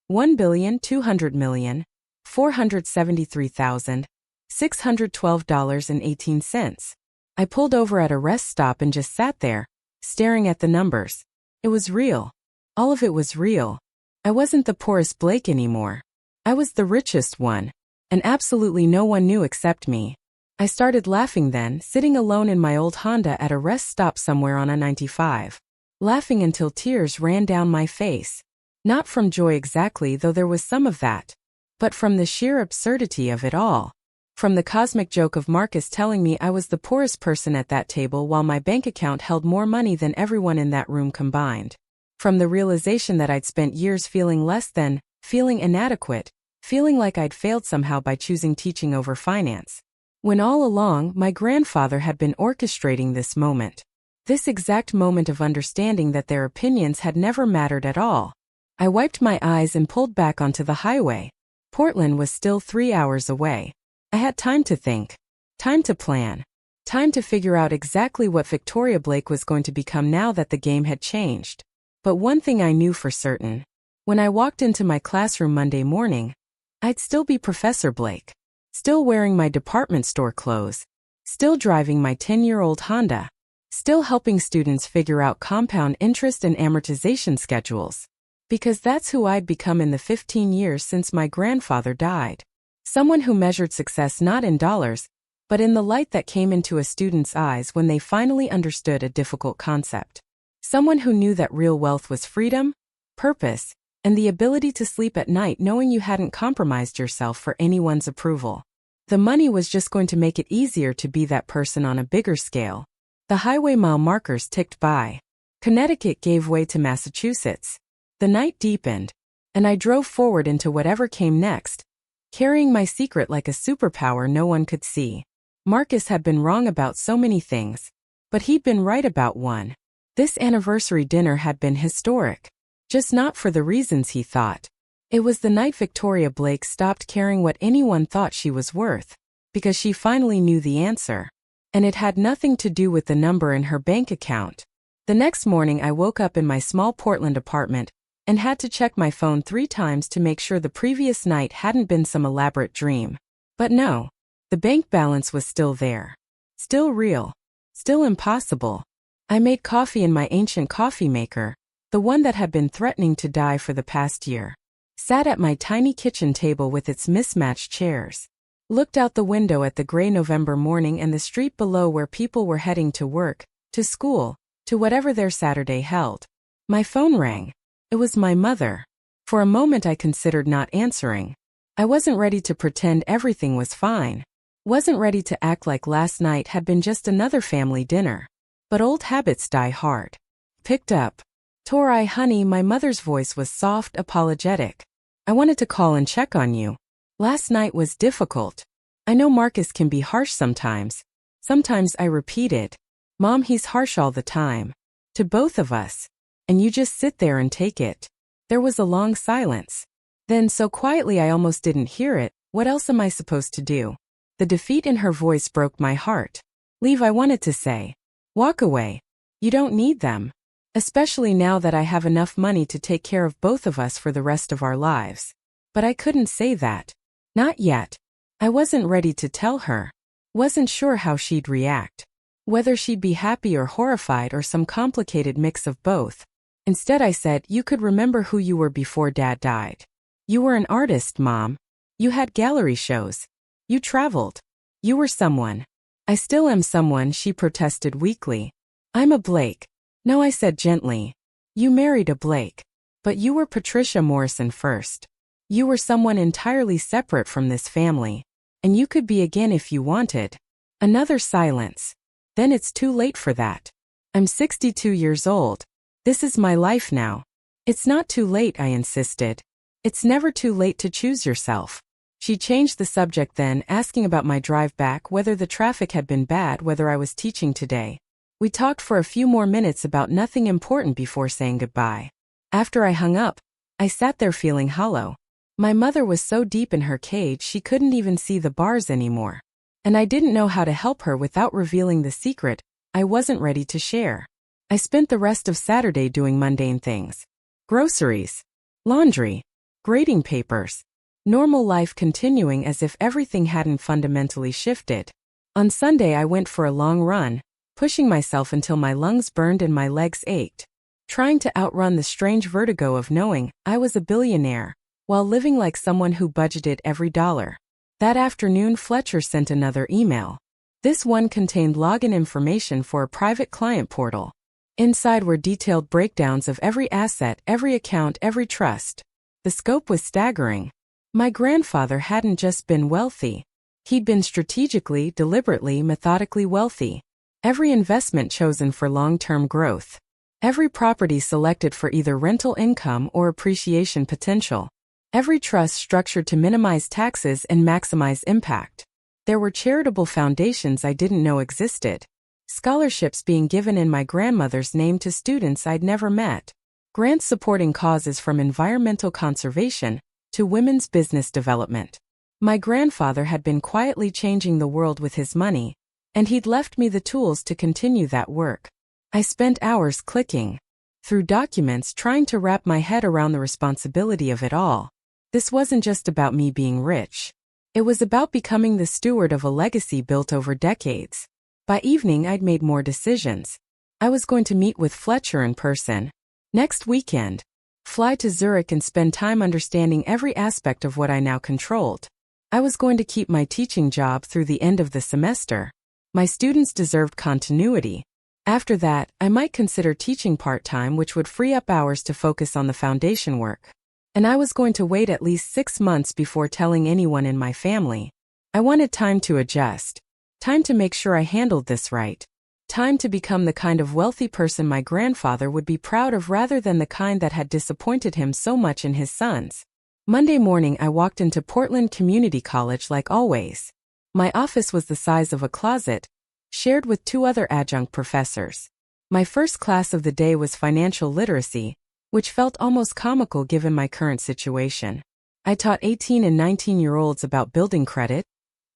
$1,200,473,612.18. I pulled over at a rest stop and just sat there, staring at the numbers. It was real. All of it was real. I wasn't the poorest Blake anymore. I was the richest one. And absolutely no one knew except me. I started laughing then, sitting alone in my old Honda at a rest stop somewhere on I-95. Laughing until tears ran down my face. Not from joy exactly, though there was some of that. But from the sheer absurdity of it all. From the cosmic joke of Marcus telling me I was the poorest person at that table while my bank account held more money than everyone in that room combined. From the realization that I'd spent years feeling less than, feeling inadequate, feeling like I'd failed somehow by choosing teaching over finance. When all along, my grandfather had been orchestrating this moment. This exact moment of understanding that their opinions had never mattered at all. I wiped my eyes and pulled back onto the highway. Portland was still 3 hours away. I had time to think. Time to plan. Time to figure out exactly what Victoria Blake was going to become now that the game had changed. But one thing I knew for certain. When I walked into my classroom Monday morning, I'd still be Professor Blake. Still wearing my department store clothes. Still driving my 10-year-old Honda. Still helping students figure out compound interest and amortization schedules. Because that's who I'd become in the 15 years since my grandfather died. Someone who measured success not in dollars, but in the light that came into a student's eyes when they finally understood a difficult concept. Someone who knew that real wealth was freedom, purpose, and the ability to sleep at night knowing you hadn't compromised yourself for anyone's approval. The money was just going to make it easier to be that person on a bigger scale. The highway mile markers ticked by. Connecticut gave way to Massachusetts. The night deepened, and I drove forward into whatever came next, carrying my secret like a superpower no one could see. Marcus had been wrong about so many things, but he'd been right about one. This anniversary dinner had been historic. Just not for the reasons he thought. It was the night Victoria Blake stopped caring what anyone thought she was worth, because she finally knew the answer. And it had nothing to do with the number in her bank account. The next morning I woke up in my small Portland apartment and had to check my phone 3 times to make sure the previous night hadn't been some elaborate dream. But no, the bank balance was still there. Still real. Still impossible. I made coffee in my ancient coffee maker, the one that had been threatening to die for the past year. Sat at my tiny kitchen table with its mismatched chairs. Looked out the window at the gray November morning and the street below where people were heading to work, to school, to whatever their Saturday held. My phone rang. It was my mother. For a moment I considered not answering. I wasn't ready to pretend everything was fine. Wasn't ready to act like last night had been just another family dinner. But old habits die hard. Picked up. Tori, honey, my mother's voice was soft, apologetic. I wanted to call and check on you. Last night was difficult. I know Marcus can be harsh sometimes. Sometimes I repeated, Mom, he's harsh all the time. To both of us. And you just sit there and take it. There was a long silence. Then so quietly I almost didn't hear it, what else am I supposed to do? The defeat in her voice broke my heart. Leave, I wanted to say. Walk away. You don't need them. Especially now that I have enough money to take care of both of us for the rest of our lives. But I couldn't say that. Not yet. I wasn't ready to tell her. Wasn't sure how she'd react. Whether she'd be happy or horrified or some complicated mix of both. Instead I said, you could remember who you were before Dad died. You were an artist, Mom. You had gallery shows. You traveled. You were someone. I still am someone, she protested weakly. I'm a Blake. No, I said gently. You married a Blake. But you were Patricia Morrison first. You were someone entirely separate from this family. And you could be again if you wanted. Another silence. Then it's too late for that. I'm 62 years old. This is my life now. It's not too late, I insisted. It's never too late to choose yourself. She changed the subject then, asking about my drive back, whether the traffic had been bad, whether I was teaching today. We talked for a few more minutes about nothing important before saying goodbye. After I hung up, I sat there feeling hollow. My mother was so deep in her cage she couldn't even see the bars anymore. And I didn't know how to help her without revealing the secret I wasn't ready to share. I spent the rest of Saturday doing mundane things. Groceries. Laundry. Grading papers. Normal life continuing as if everything hadn't fundamentally shifted. On Sunday I went for a long run, pushing myself until my lungs burned and my legs ached, trying to outrun the strange vertigo of knowing I was a billionaire, while living like someone who budgeted every dollar. That afternoon Fletcher sent another email. This one contained login information for a private client portal. Inside were detailed breakdowns of every asset, every account, every trust. The scope was staggering. My grandfather hadn't just been wealthy. He'd been strategically, deliberately, methodically wealthy. Every investment chosen for long-term growth. Every property selected for either rental income or appreciation potential. Every trust structured to minimize taxes and maximize impact. There were charitable foundations I didn't know existed. Scholarships being given in my grandmother's name to students I'd never met. Grants supporting causes from environmental conservation to women's business development. My grandfather had been quietly changing the world with his money, and he'd left me the tools to continue that work. I spent hours clicking through documents trying to wrap my head around the responsibility of it all. This wasn't just about me being rich. It was about becoming the steward of a legacy built over decades. By evening I'd made more decisions. I was going to meet with Fletcher in person. Next weekend. Fly to Zurich and spend time understanding every aspect of what I now controlled. I was going to keep my teaching job through the end of the semester. My students deserved continuity. After that, I might consider teaching part-time, which would free up hours to focus on the foundation work. And I was going to wait at least 6 months before telling anyone in my family. I wanted time to adjust. Time to make sure I handled this right. Time to become the kind of wealthy person my grandfather would be proud of rather than the kind that had disappointed him so much in his sons. Monday morning I walked into Portland Community College like always. My office was the size of a closet, shared with 2 other adjunct professors. My first class of the day was financial literacy, which felt almost comical given my current situation. I taught 18 and 19-year-olds about building credit,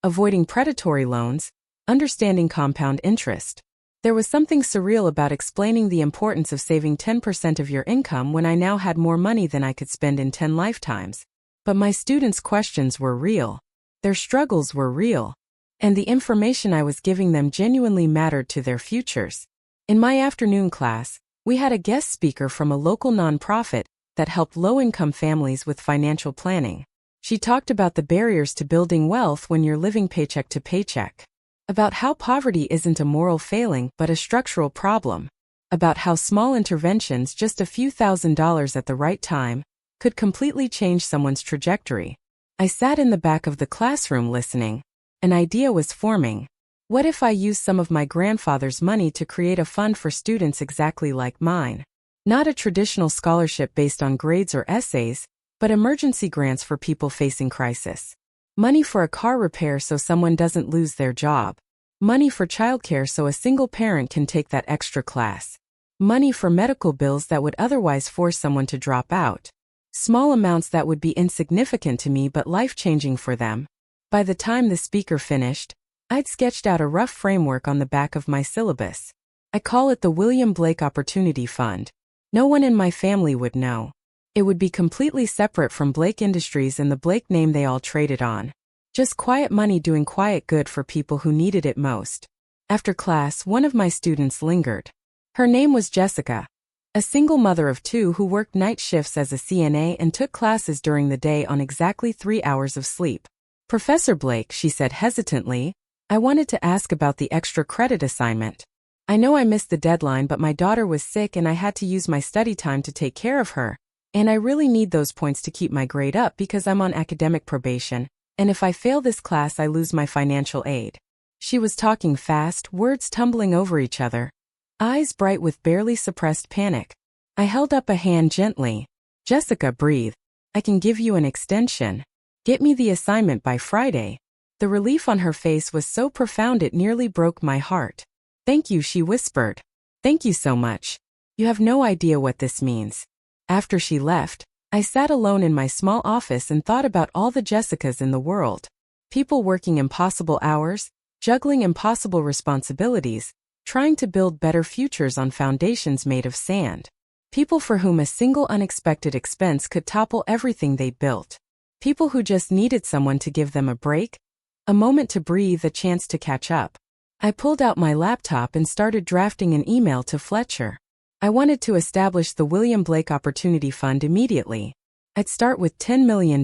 avoiding predatory loans, understanding compound interest. There was something surreal about explaining the importance of saving 10% of your income when I now had more money than I could spend in 10 lifetimes. But my students' questions were real. Their struggles were real. And the information I was giving them genuinely mattered to their futures. In my afternoon class, we had a guest speaker from a local nonprofit that helped low-income families with financial planning. She talked about the barriers to building wealth when you're living paycheck to paycheck. About how poverty isn't a moral failing but a structural problem. About how small interventions, just a few $1,000s at the right time, could completely change someone's trajectory. I sat in the back of the classroom listening. An idea was forming. What if I used some of my grandfather's money to create a fund for students exactly like mine? Not a traditional scholarship based on grades or essays, but emergency grants for people facing crisis. Money for a car repair so someone doesn't lose their job. Money for childcare so a single parent can take that extra class. Money for medical bills that would otherwise force someone to drop out. Small amounts that would be insignificant to me but life-changing for them. By the time the speaker finished, I'd sketched out a rough framework on the back of my syllabus. I call it the William Blake Opportunity Fund. No one in my family would know. It would be completely separate from Blake Industries and the Blake name they all traded on. Just quiet money doing quiet good for people who needed it most. After class, one of my students lingered. Her name was Jessica, a single mother of two who worked night shifts as a CNA and took classes during the day on exactly 3 hours of sleep. Professor Blake, she said hesitantly, I wanted to ask about the extra credit assignment. I know I missed the deadline, but my daughter was sick and I had to use my study time to take care of her, and I really need those points to keep my grade up because I'm on academic probation, and if I fail this class I lose my financial aid. She was talking fast, words tumbling over each other, eyes bright with barely suppressed panic. I held up a hand gently. Jessica, breathe. I can give you an extension. Get me the assignment by Friday. The relief on her face was so profound it nearly broke my heart. Thank you, she whispered. Thank you so much. You have no idea what this means. After she left, I sat alone in my small office and thought about all the Jessicas in the world. People working impossible hours, juggling impossible responsibilities, trying to build better futures on foundations made of sand. People for whom a single unexpected expense could topple everything they'd built. People who just needed someone to give them a break, a moment to breathe, a chance to catch up. I pulled out my laptop and started drafting an email to Fletcher. I wanted to establish the William Blake Opportunity Fund immediately. I'd start with $10 million.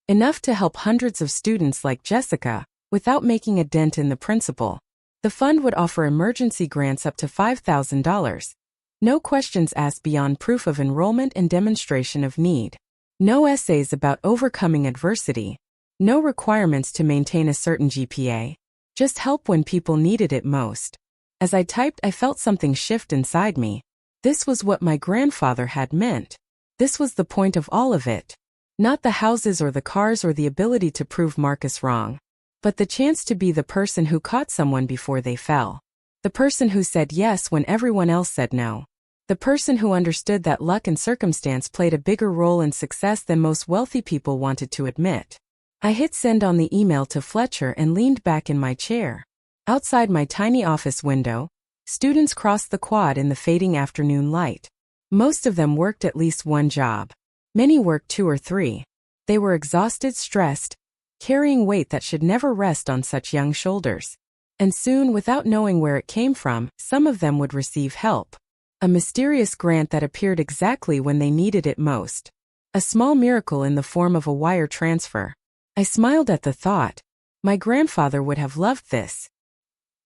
Enough to help hundreds of students like Jessica, without making a dent in the principal. The fund would offer emergency grants up to $5,000. No questions asked beyond proof of enrollment and demonstration of need. No essays about overcoming adversity. No requirements to maintain a certain GPA. Just help when people needed it most. As I typed, I felt something shift inside me. This was what my grandfather had meant. This was the point of all of it. Not the houses or the cars or the ability to prove Marcus wrong, but the chance to be the person who caught someone before they fell. The person who said yes when everyone else said no. The person who understood that luck and circumstance played a bigger role in success than most wealthy people wanted to admit. I hit send on the email to Fletcher and leaned back in my chair. Outside my tiny office window, students crossed the quad in the fading afternoon light. Most of them worked at least one job. Many worked 2 or 3. They were exhausted, stressed, carrying weight that should never rest on such young shoulders. And soon, without knowing where it came from, some of them would receive help. A mysterious grant that appeared exactly when they needed it most. A small miracle in the form of a wire transfer. I smiled at the thought. My grandfather would have loved this.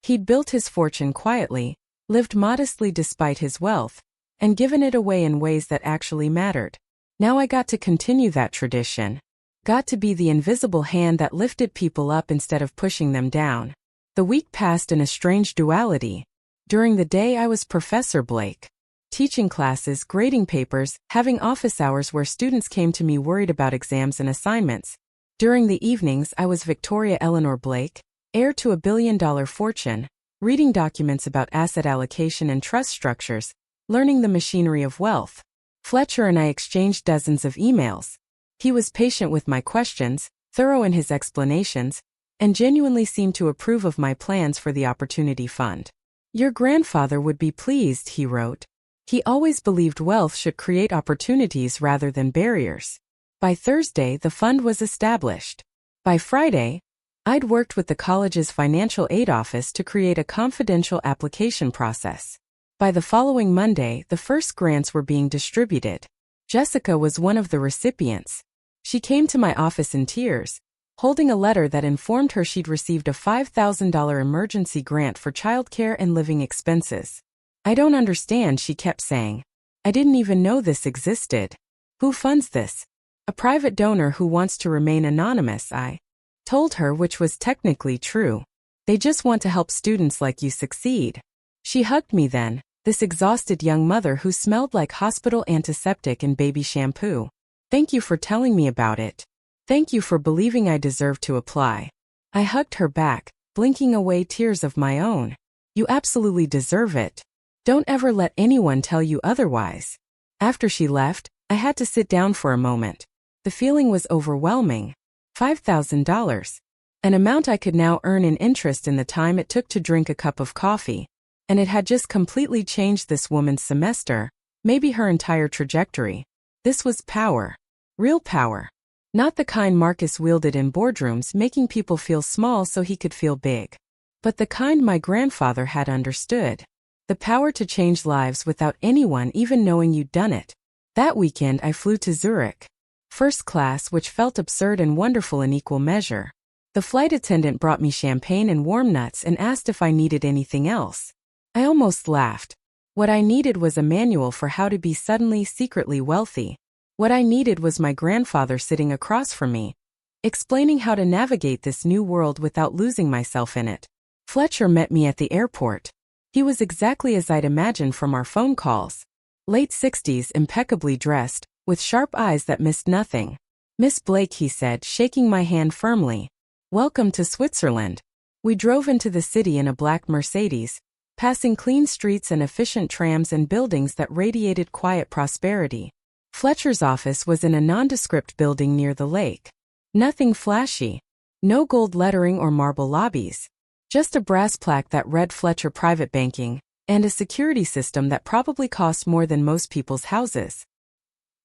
He'd built his fortune quietly, lived modestly despite his wealth, and given it away in ways that actually mattered. Now I got to continue that tradition. Got to be the invisible hand that lifted people up instead of pushing them down. The week passed in a strange duality. During the day I was Professor Blake. Teaching classes, grading papers, having office hours where students came to me worried about exams and assignments. During the evenings I was Victoria Eleanor Blake, heir to a billion-dollar fortune, reading documents about asset allocation and trust structures, learning the machinery of wealth. Fletcher and I exchanged dozens of emails. He was patient with my questions, thorough in his explanations, and genuinely seemed to approve of my plans for the Opportunity Fund. Your grandfather would be pleased, he wrote. He always believed wealth should create opportunities rather than barriers. By Thursday, the fund was established. By Friday, I'd worked with the college's financial aid office to create a confidential application process. By the following Monday, the first grants were being distributed. Jessica was one of the recipients. She came to my office in tears, holding a letter that informed her she'd received a $5,000 emergency grant for childcare and living expenses. I don't understand, she kept saying. I didn't even know this existed. Who funds this? A private donor who wants to remain anonymous, I told her, which was technically true. They just want to help students like you succeed. She hugged me then, this exhausted young mother who smelled like hospital antiseptic and baby shampoo. Thank you for telling me about it. Thank you for believing I deserve to apply. I hugged her back, blinking away tears of my own. You absolutely deserve it. Don't ever let anyone tell you otherwise. After she left, I had to sit down for a moment. The feeling was overwhelming. $5,000. An amount I could now earn in interest in the time it took to drink a cup of coffee. And it had just completely changed this woman's semester, maybe her entire trajectory. This was power. Real power. Not the kind Marcus wielded in boardrooms making people feel small so he could feel big. But the kind my grandfather had understood. The power to change lives without anyone even knowing you'd done it. That weekend I flew to Zurich. First class, which felt absurd and wonderful in equal measure. The flight attendant brought me champagne and warm nuts and asked if I needed anything else. I almost laughed. What I needed was a manual for how to be suddenly secretly wealthy. What I needed was my grandfather sitting across from me, explaining how to navigate this new world without losing myself in it. Fletcher met me at the airport. He was exactly as I'd imagined from our phone calls. Late 60s, impeccably dressed, with sharp eyes that missed nothing. "Miss Blake," he said, shaking my hand firmly. "Welcome to Switzerland." We drove into the city in a black Mercedes, passing clean streets and efficient trams and buildings that radiated quiet prosperity. Fletcher's office was in a nondescript building near the lake. Nothing flashy. No gold lettering or marble lobbies. Just a brass plaque that read Fletcher Private Banking, and a security system that probably cost more than most people's houses.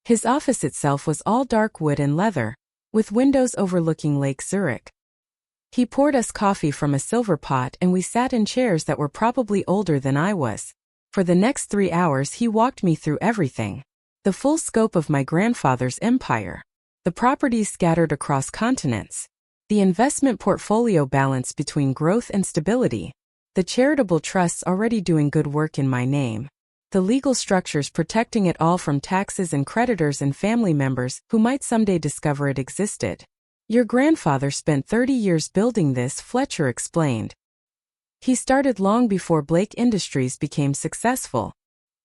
His office itself was all dark wood and leather, with windows overlooking Lake Zurich. He poured us coffee from a silver pot and we sat in chairs that were probably older than I was. For the next 3 hours he walked me through everything. The full scope of my grandfather's empire. The properties scattered across continents. The investment portfolio balance between growth and stability. The charitable trusts already doing good work in my name. The legal structures protecting it all from taxes and creditors and family members who might someday discover it existed. "Your grandfather spent 30 years building this," Fletcher explained. "He started long before Blake Industries became successful.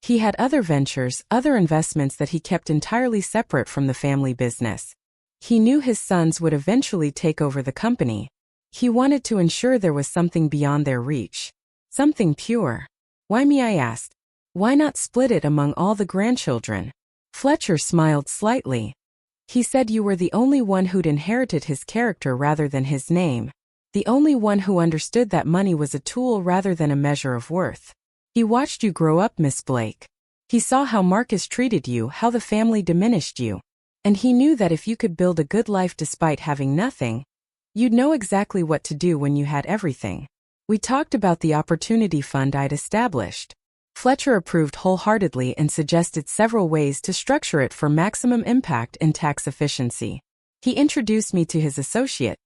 He had other ventures, other investments that he kept entirely separate from the family business. He knew his sons would eventually take over the company. He wanted to ensure there was something beyond their reach. Something pure." "Why me?" I asked. "Why not split it among all the grandchildren?" Fletcher smiled slightly. He said you were the only one who'd inherited his character rather than his name. The only one who understood that money was a tool rather than a measure of worth. He watched you grow up, Miss Blake. He saw how Marcus treated you, how the family diminished you. And he knew that if you could build a good life despite having nothing, you'd know exactly what to do when you had everything. We talked about the opportunity fund I'd established. Fletcher approved wholeheartedly and suggested several ways to structure it for maximum impact and tax efficiency. He introduced me to his associate,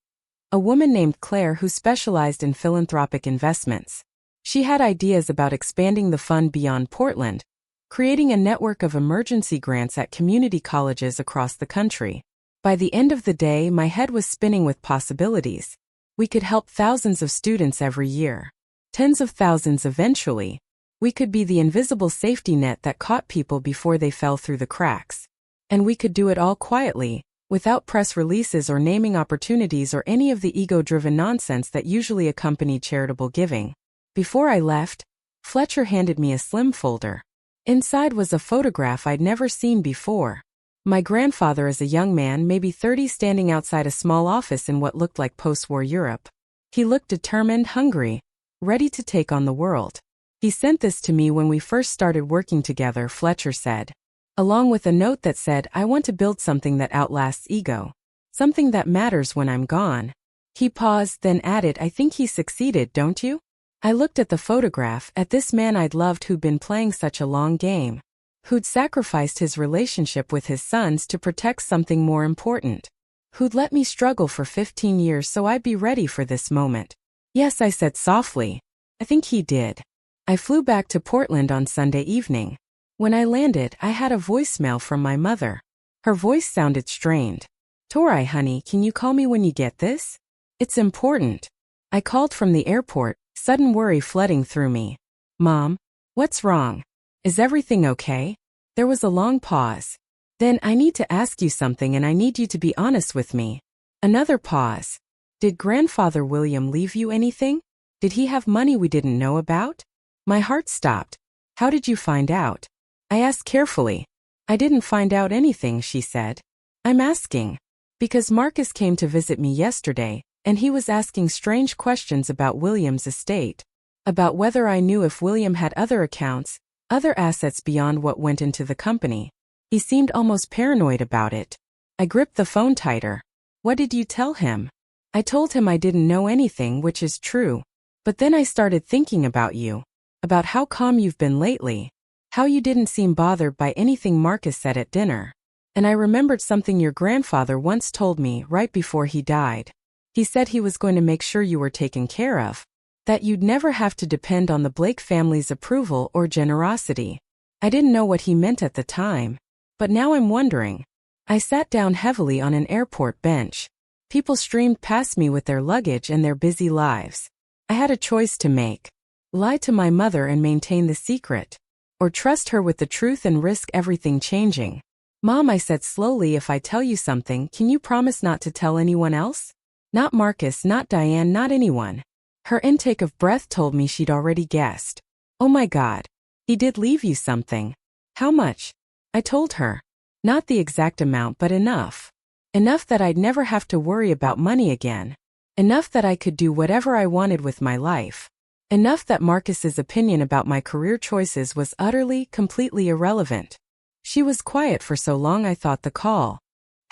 a woman named Claire who specialized in philanthropic investments. She had ideas about expanding the fund beyond Portland, creating a network of emergency grants at community colleges across the country. By the end of the day, my head was spinning with possibilities. We could help thousands of students every year. Tens of thousands eventually. We could be the invisible safety net that caught people before they fell through the cracks. And we could do it all quietly, without press releases or naming opportunities or any of the ego-driven nonsense that usually accompany charitable giving. Before I left, Fletcher handed me a slim folder. Inside was a photograph I'd never seen before. My grandfather as a young man, maybe 30, standing outside a small office in what looked like post-war Europe. He looked determined, hungry, ready to take on the world. "He sent this to me when we first started working together," Fletcher said, along with a note that said, "I want to build something that outlasts ego. Something that matters when I'm gone." He paused, then added, "I think he succeeded, don't you?" I looked at the photograph, at this man I'd loved who'd been playing such a long game. Who'd sacrificed his relationship with his sons to protect something more important. Who'd let me struggle for 15 years so I'd be ready for this moment. "Yes," I said softly. "I think he did." I flew back to Portland on Sunday evening. When I landed, I had a voicemail from my mother. Her voice sounded strained. "Tori, honey, can you call me when you get this? It's important." I called from the airport, sudden worry flooding through me. "Mom, what's wrong? Is everything okay?" There was a long pause. Then, "I need to ask you something and I need you to be honest with me." Another pause. "Did Grandfather William leave you anything? Did he have money we didn't know about?" My heart stopped. "How did you find out?" I asked carefully. "I didn't find out anything," she said. "I'm asking because Marcus came to visit me yesterday, and he was asking strange questions about William's estate. About whether I knew if William had other accounts, other assets beyond what went into the company. He seemed almost paranoid about it. I gripped the phone tighter. What did you tell him? I told him I didn't know anything, which is true. But then I started thinking about you. About how calm you've been lately. How you didn't seem bothered by anything Marcus said at dinner. And I remembered something your grandfather once told me right before he died. He said he was going to make sure you were taken care of. That you'd never have to depend on the Blake family's approval or generosity. I didn't know what he meant at the time. But now I'm wondering. I sat down heavily on an airport bench. People streamed past me with their luggage and their busy lives. I had a choice to make. Lie to my mother and maintain the secret. Or trust her with the truth and risk everything changing. Mom, I said slowly, if I tell you something, can you promise not to tell anyone else? Not Marcus, not Diane, not anyone. Her intake of breath told me she'd already guessed. Oh my God. He did leave you something. How much? I told her. Not the exact amount, but enough. Enough that I'd never have to worry about money again. Enough that I could do whatever I wanted with my life. Enough that Marcus's opinion about my career choices was utterly, completely irrelevant. She was quiet for so long I thought the call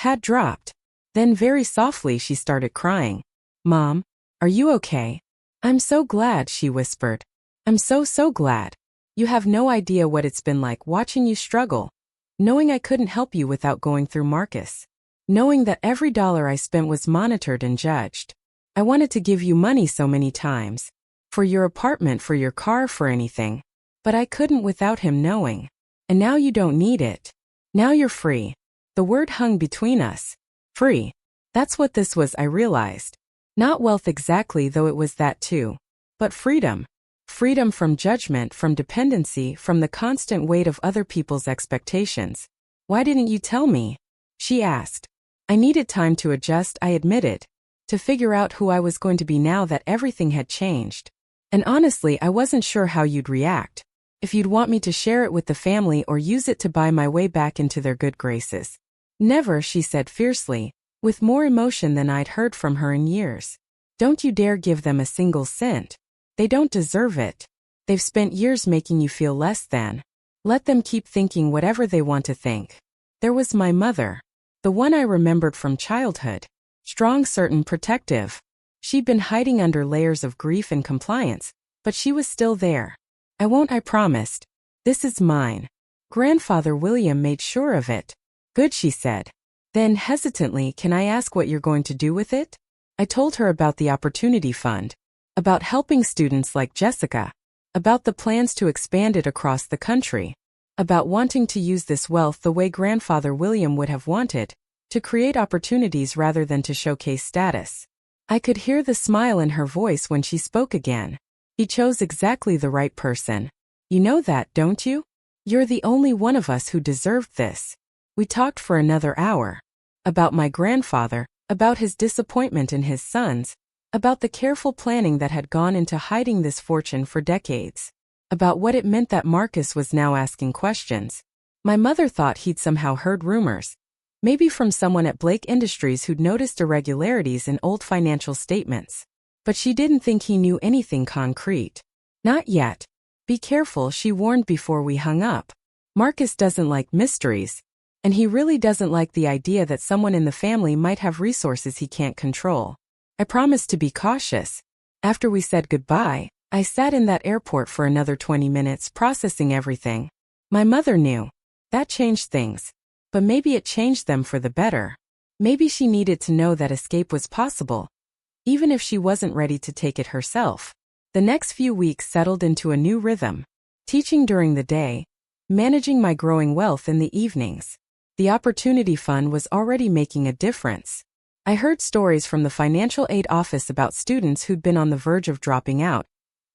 had dropped. Then very softly she started crying. Mom, are you okay? I'm so glad, she whispered. I'm so glad. You have no idea what it's been like watching you struggle. Knowing I couldn't help you without going through Marcus. Knowing that every dollar I spent was monitored and judged. I wanted to give you money so many times. For your apartment, for your car, for anything. But I couldn't without him knowing. And now you don't need it. Now you're free. The word hung between us. Free. That's what this was, I realized. Not wealth exactly, though it was that too. But freedom. Freedom from judgment, from dependency, from the constant weight of other people's expectations. Why didn't you tell me? She asked. I needed time to adjust, I admitted. To figure out who I was going to be now that everything had changed. And honestly, I wasn't sure how you'd react. If you'd want me to share it with the family or use it to buy my way back into their good graces. Never, she said fiercely, with more emotion than I'd heard from her in years. Don't you dare give them a single cent. They don't deserve it. They've spent years making you feel less than. Let them keep thinking whatever they want to think. There was my mother. The one I remembered from childhood. Strong, certain, protective. She'd been hiding under layers of grief and compliance, but she was still there. I won't, I promised. This is mine. Grandfather William made sure of it. Good, she said. Then, hesitantly, can I ask what you're going to do with it? I told her about the Opportunity Fund. About helping students like Jessica. About the plans to expand it across the country. About wanting to use this wealth the way Grandfather William would have wanted, to create opportunities rather than to showcase status. I could hear the smile in her voice when she spoke again. He chose exactly the right person. You know that, don't you? You're the only one of us who deserved this. We talked for another hour. About my grandfather, about his disappointment in his sons, about the careful planning that had gone into hiding this fortune for decades. About what it meant that Marcus was now asking questions. My mother thought he'd somehow heard rumors. Maybe from someone at Blake Industries who'd noticed irregularities in old financial statements. But she didn't think he knew anything concrete. Not yet. Be careful, she warned before we hung up. Marcus doesn't like mysteries. And he really doesn't like the idea that someone in the family might have resources he can't control. I promised to be cautious. After we said goodbye, I sat in that airport for another 20 minutes processing everything. My mother knew. That changed things. But maybe it changed them for the better. Maybe she needed to know that escape was possible. Even if she wasn't ready to take it herself. The next few weeks settled into a new rhythm. Teaching during the day. Managing my growing wealth in the evenings. The Opportunity Fund was already making a difference. I heard stories from the financial aid office about students who'd been on the verge of dropping out,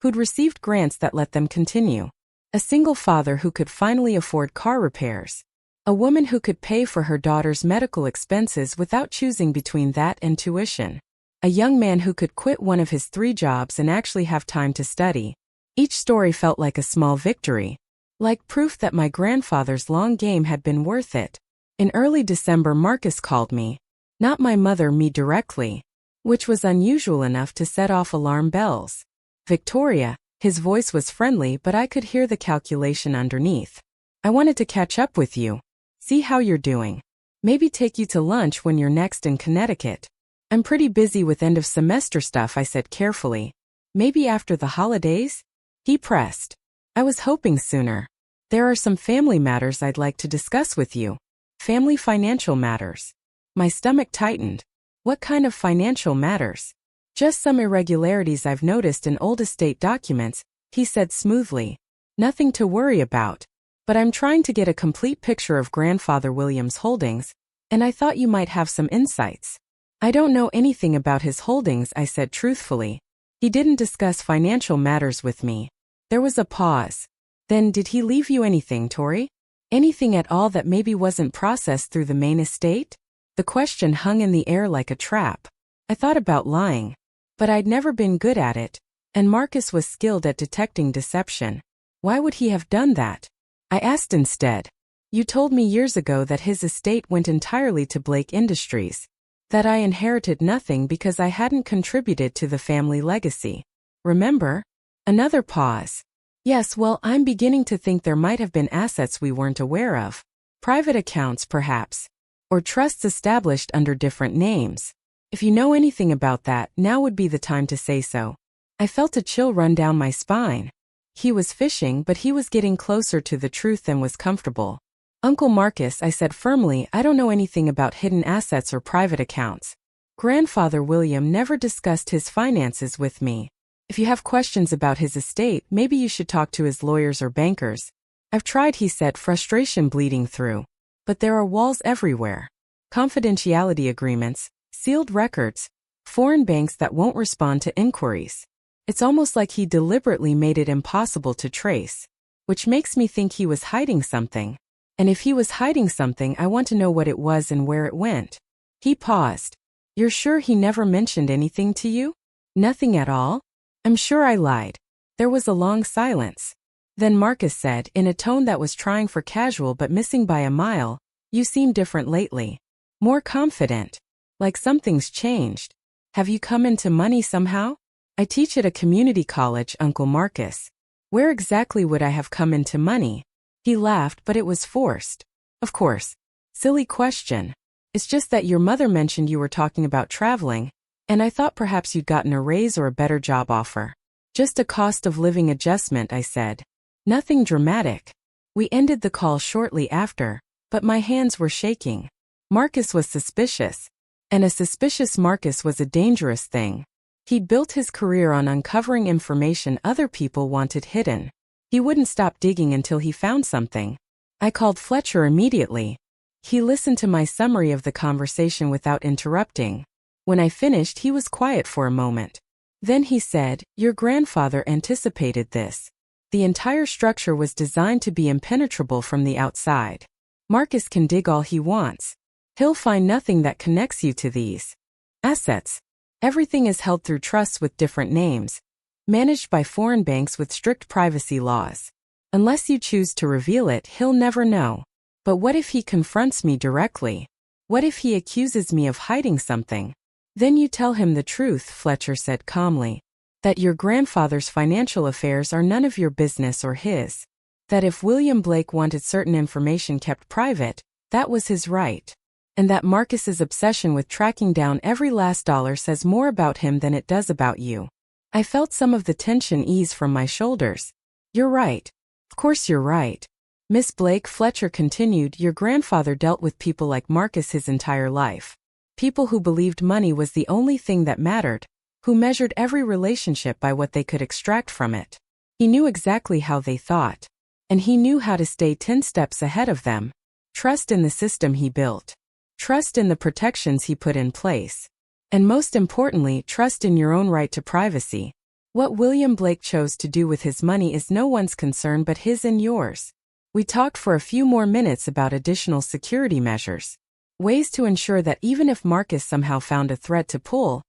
who'd received grants that let them continue. A single father who could finally afford car repairs. A woman who could pay for her daughter's medical expenses without choosing between that and tuition. A young man who could quit one of his 3 jobs and actually have time to study. Each story felt like a small victory. Like proof that my grandfather's long game had been worth it. In early December, Marcus called me. Not my mother, me directly. Which was unusual enough to set off alarm bells. Victoria, His voice was friendly, but I could hear the calculation underneath. I wanted to catch up with you. See how you're doing. Maybe take you to lunch when you're next in Connecticut. I'm pretty busy with end-of-semester stuff, I said carefully. Maybe after the holidays? He pressed. I was hoping sooner. There are some family matters I'd like to discuss with you. Family financial matters. My stomach tightened. What kind of financial matters? Just some irregularities I've noticed in old estate documents, he said smoothly. Nothing to worry about. But I'm trying to get a complete picture of Grandfather William's holdings, and I thought you might have some insights. I don't know anything about his holdings, I said truthfully. He didn't discuss financial matters with me. There was a pause. Then did he leave you anything, Tori? Anything at all that maybe wasn't processed through the main estate? The question hung in the air like a trap. I thought about lying. But I'd never been good at it, and Marcus was skilled at detecting deception. Why would he have done that? I asked instead. You told me years ago that his estate went entirely to Blake Industries. That I inherited nothing because I hadn't contributed to the family legacy. Remember? Another pause. Yes, well, I'm beginning to think there might have been assets we weren't aware of. Private accounts, perhaps. Or trusts established under different names. If you know anything about that, now would be the time to say so. I felt a chill run down my spine. He was fishing, but he was getting closer to the truth than was comfortable. Uncle Marcus, I said firmly, I don't know anything about hidden assets or private accounts. Grandfather William never discussed his finances with me. If you have questions about his estate, maybe you should talk to his lawyers or bankers. I've tried, he said, frustration bleeding through. But there are walls everywhere. Confidentiality agreements, sealed records, foreign banks that won't respond to inquiries. It's almost like he deliberately made it impossible to trace. Which makes me think he was hiding something. And if he was hiding something, I want to know what it was and where it went. He paused. You're sure he never mentioned anything to you? Nothing at all? I'm sure I lied. There was a long silence. Then Marcus said, in a tone that was trying for casual but missing by a mile, you seem different lately. More confident. Like something's changed. Have you come into money somehow? I teach at a community college, Uncle Marcus. Where exactly would I have come into money? He laughed, but it was forced. Of course. Silly question. It's just that your mother mentioned you were talking about traveling, and I thought perhaps you'd gotten a raise or a better job offer. Just a cost of living adjustment, I said. Nothing dramatic. We ended the call shortly after, but my hands were shaking. Marcus was suspicious. And a suspicious Marcus was a dangerous thing. He'd built his career on uncovering information other people wanted hidden. He wouldn't stop digging until he found something. I called Fletcher immediately. He listened to my summary of the conversation without interrupting. When I finished, he was quiet for a moment. Then he said, your grandfather anticipated this. The entire structure was designed to be impenetrable from the outside. Marcus can dig all he wants. He'll find nothing that connects you to these assets. Everything is held through trusts with different names, managed by foreign banks with strict privacy laws. Unless you choose to reveal it, he'll never know. But what if he confronts me directly? What if he accuses me of hiding something? Then you tell him the truth, Fletcher said calmly. That your grandfather's financial affairs are none of your business or his. That if William Blake wanted certain information kept private, that was his right. And that Marcus's obsession with tracking down every last dollar says more about him than it does about you. I felt some of the tension ease from my shoulders. You're right. Of course you're right. Miss Blake, Fletcher continued, your grandfather dealt with people like Marcus his entire life. People who believed money was the only thing that mattered, who measured every relationship by what they could extract from it. He knew exactly how they thought. And he knew how to stay 10 steps ahead of them. Trust in the system he built. Trust in the protections he put in place. And most importantly, trust in your own right to privacy. What William Blake chose to do with his money is no one's concern but his and yours. We talked for a few more minutes about additional security measures. Ways to ensure that even if Marcus somehow found a thread to pull,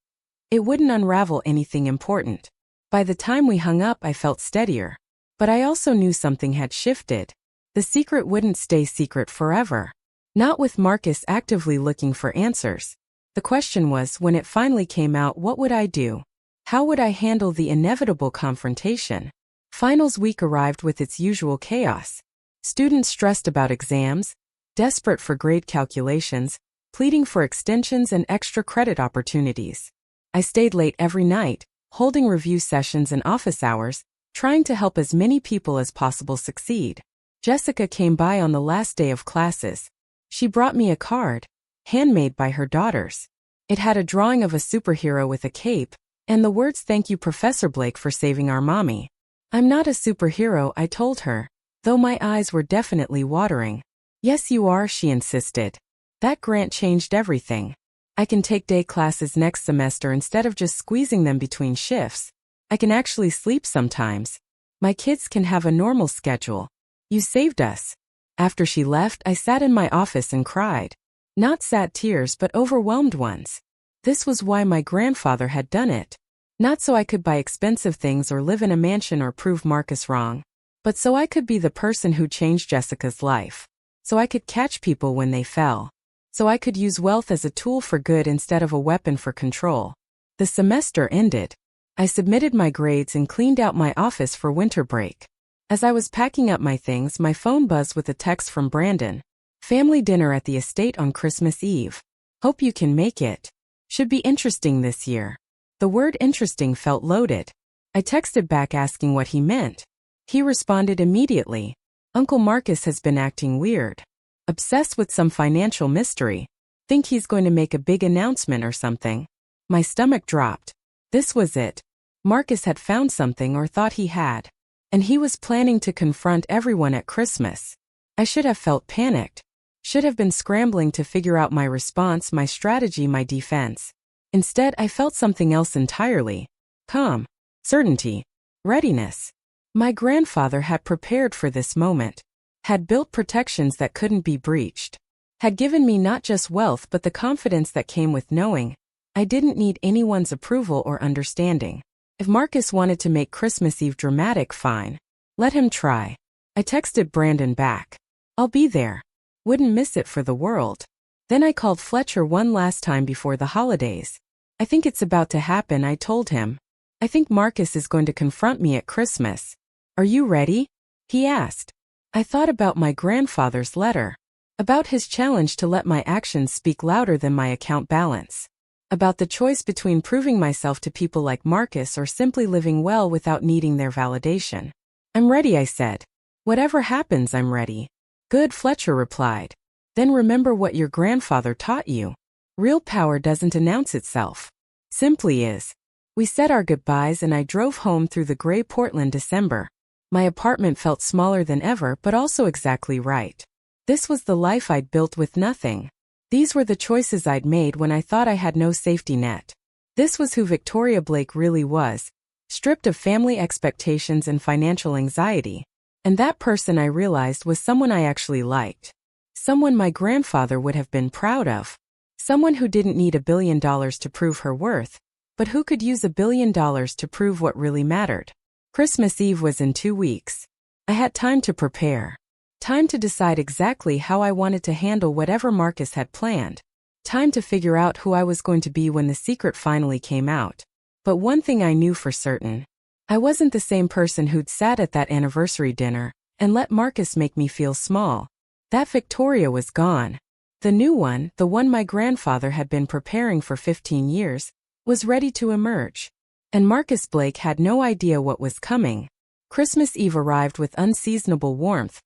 it wouldn't unravel anything important. By the time we hung up, I felt steadier. But I also knew something had shifted. The secret wouldn't stay secret forever. Not with Marcus actively looking for answers. The question was, when it finally came out, what would I do? How would I handle the inevitable confrontation? Finals week arrived with its usual chaos. Students stressed about exams, desperate for grade calculations, pleading for extensions and extra credit opportunities. I stayed late every night, holding review sessions and office hours, trying to help as many people as possible succeed. Jessica came by on the last day of classes. She brought me a card, handmade by her daughters. It had a drawing of a superhero with a cape, and the words "Thank you, Professor Blake, for saving our mommy." "I'm not a superhero," I told her, though my eyes were definitely watering. "Yes, you are," she insisted. "That grant changed everything. I can take day classes next semester instead of just squeezing them between shifts. I can actually sleep sometimes. My kids can have a normal schedule. You saved us." After she left, I sat in my office and cried. Not sad tears, but overwhelmed ones. This was why my grandfather had done it. Not so I could buy expensive things or live in a mansion or prove Marcus wrong, but so I could be the person who changed Jessica's life. So I could catch people when they fell. So I could use wealth as a tool for good instead of a weapon for control. The semester ended. I submitted my grades and cleaned out my office for winter break. As I was packing up my things, my phone buzzed with a text from Brandon. "Family dinner at the estate on Christmas Eve. Hope you can make it. Should be interesting this year." The word interesting felt loaded. I texted back asking what he meant. He responded immediately. "Uncle Marcus has been acting weird. Obsessed with some financial mystery. Think he's going to make a big announcement or something." My stomach dropped. This was it. Marcus had found something, or thought he had. And he was planning to confront everyone at Christmas. I should have felt panicked. Should have been scrambling to figure out my response, my strategy, my defense. Instead, I felt something else entirely. Calm. Certainty. Readiness. My grandfather had prepared for this moment. Had built protections that couldn't be breached. Had given me not just wealth but the confidence that came with knowing I didn't need anyone's approval or understanding. If Marcus wanted to make Christmas Eve dramatic, fine. Let him try. I texted Brandon back. "I'll be there. Wouldn't miss it for the world." Then I called Fletcher one last time before the holidays. "I think it's about to happen," I told him. "I think Marcus is going to confront me at Christmas. Are you ready?" he asked. I thought about my grandfather's letter. About his challenge to let my actions speak louder than my account balance. About the choice between proving myself to people like Marcus or simply living well without needing their validation. "I'm ready," I said. "Whatever happens, I'm ready." "Good," Fletcher replied. "Then remember what your grandfather taught you. Real power doesn't announce itself. Simply is." We said our goodbyes and I drove home through the gray Portland December. My apartment felt smaller than ever, but also exactly right. This was the life I'd built with nothing. These were the choices I'd made when I thought I had no safety net. This was who Victoria Blake really was, stripped of family expectations and financial anxiety. And that person, I realized, was someone I actually liked. Someone my grandfather would have been proud of. Someone who didn't need $1 billion to prove her worth, but who could use $1 billion to prove what really mattered. Christmas Eve was in 2 weeks. I had time to prepare. Time to decide exactly how I wanted to handle whatever Marcus had planned. Time to figure out who I was going to be when the secret finally came out. But one thing I knew for certain. I wasn't the same person who'd sat at that anniversary dinner and let Marcus make me feel small. That Victoria was gone. The new one, the one my grandfather had been preparing for 15 years, was ready to emerge. And Marcus Blake had no idea what was coming. Christmas Eve arrived with unseasonable warmth,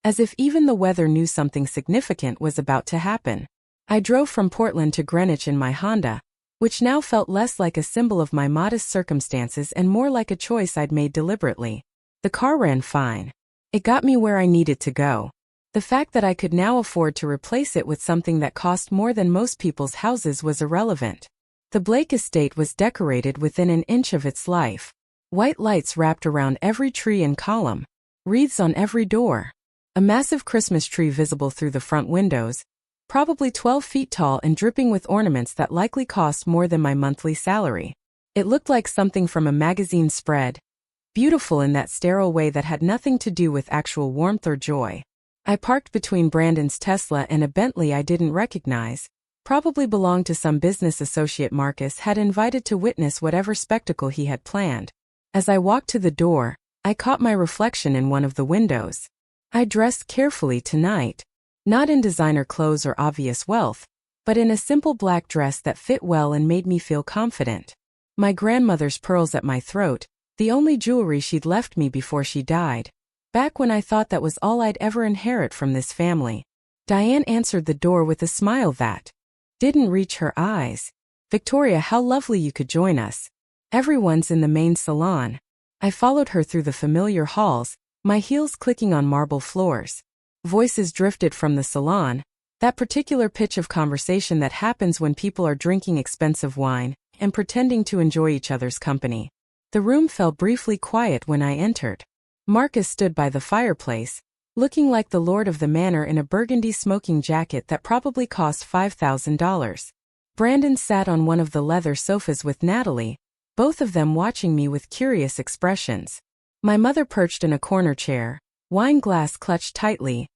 as if even the weather knew something significant was about to happen. I drove from Portland to Greenwich in my Honda, which now felt less like a symbol of my modest circumstances and more like a choice I'd made deliberately. The car ran fine. It got me where I needed to go. The fact that I could now afford to replace it with something that cost more than most people's houses was irrelevant. The Blake estate was decorated within an inch of its life. White lights wrapped around every tree and column. Wreaths on every door. A massive Christmas tree visible through the front windows, probably 12 feet tall and dripping with ornaments that likely cost more than my monthly salary. It looked like something from a magazine spread, beautiful in that sterile way that had nothing to do with actual warmth or joy. I parked between Brandon's Tesla and a Bentley I didn't recognize, probably belonged to some business associate Marcus had invited to witness whatever spectacle he had planned. As I walked to the door, I caught my reflection in one of the windows. I dressed carefully tonight. Not in designer clothes or obvious wealth, but in a simple black dress that fit well and made me feel confident. My grandmother's pearls at my throat, the only jewelry she'd left me before she died. Back when I thought that was all I'd ever inherit from this family. Diane answered the door with a smile that didn't reach her eyes. Victoria, how lovely you could join us. Everyone's in the main salon. I followed her through the familiar halls, my heels clicking on marble floors. Voices drifted from the salon, that particular pitch of conversation that happens when people are drinking expensive wine and pretending to enjoy each other's company. The room fell briefly quiet when I entered. Marcus stood by the fireplace, looking like the lord of the manor in a burgundy smoking jacket that probably cost $5,000. Brandon sat on one of the leather sofas with Natalie, both of them watching me with curious expressions. My mother perched in a corner chair, wine glass clutched tightly,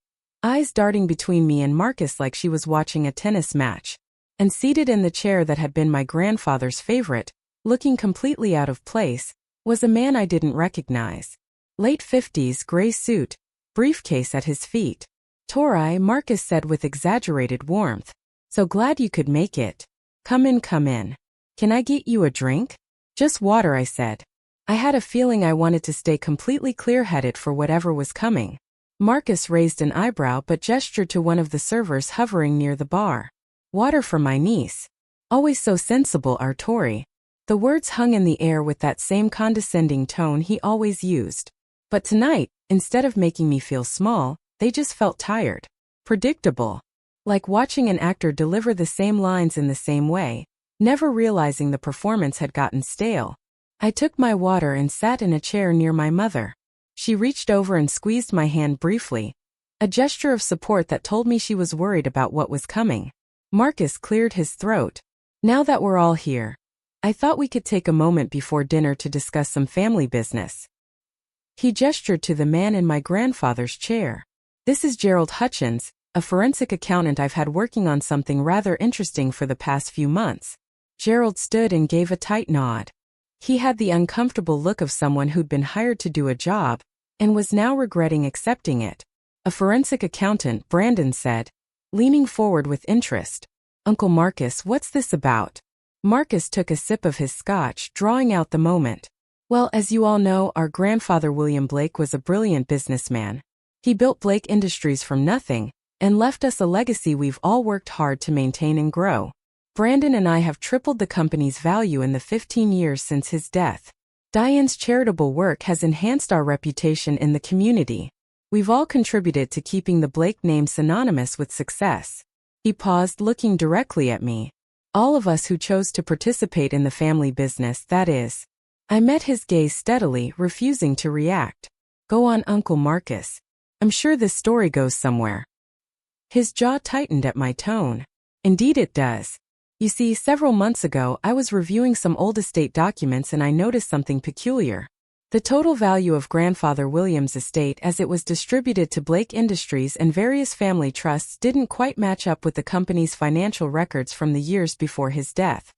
eyes darting between me and Marcus like she was watching a tennis match. And seated in the chair that had been my grandfather's favorite, looking completely out of place, was a man I didn't recognize. Late 50s, gray suit, briefcase at his feet. Tori, Marcus said with exaggerated warmth. So glad you could make it. Come in, come in. Can I get you a drink? Just water, I said. I had a feeling I wanted to stay completely clear-headed for whatever was coming. Marcus raised an eyebrow but gestured to one of the servers hovering near the bar. Water for my niece. Always so sensible, our Tori. The words hung in the air with that same condescending tone he always used. But tonight, instead of making me feel small, they just felt tired. Predictable. Like watching an actor deliver the same lines in the same way, never realizing the performance had gotten stale. I took my water and sat in a chair near my mother. She reached over and squeezed my hand briefly, a gesture of support that told me she was worried about what was coming. Marcus cleared his throat. Now that we're all here, I thought we could take a moment before dinner to discuss some family business. He gestured to the man in my grandfather's chair. This is Gerald Hutchins, a forensic accountant I've had working on something rather interesting for the past few months. Gerald stood and gave a tight nod. He had the uncomfortable look of someone who'd been hired to do a job and was now regretting accepting it. A forensic accountant, Brandon said, leaning forward with interest. Uncle Marcus, what's this about? Marcus took a sip of his scotch, drawing out the moment. Well, as you all know, our grandfather William Blake was a brilliant businessman. He built Blake Industries from nothing and left us a legacy we've all worked hard to maintain and grow. Brandon and I have tripled the company's value in the 15 years since his death. Diane's charitable work has enhanced our reputation in the community. We've all contributed to keeping the Blake name synonymous with success. He paused, looking directly at me. All of us who chose to participate in the family business, that is. I met his gaze steadily, refusing to react. Go on, Uncle Marcus. I'm sure this story goes somewhere. His jaw tightened at my tone. Indeed it does. You see, several months ago, I was reviewing some old estate documents and I noticed something peculiar. The total value of Grandfather William's estate as it was distributed to Blake Industries and various family trusts didn't quite match up with the company's financial records from the years before his death.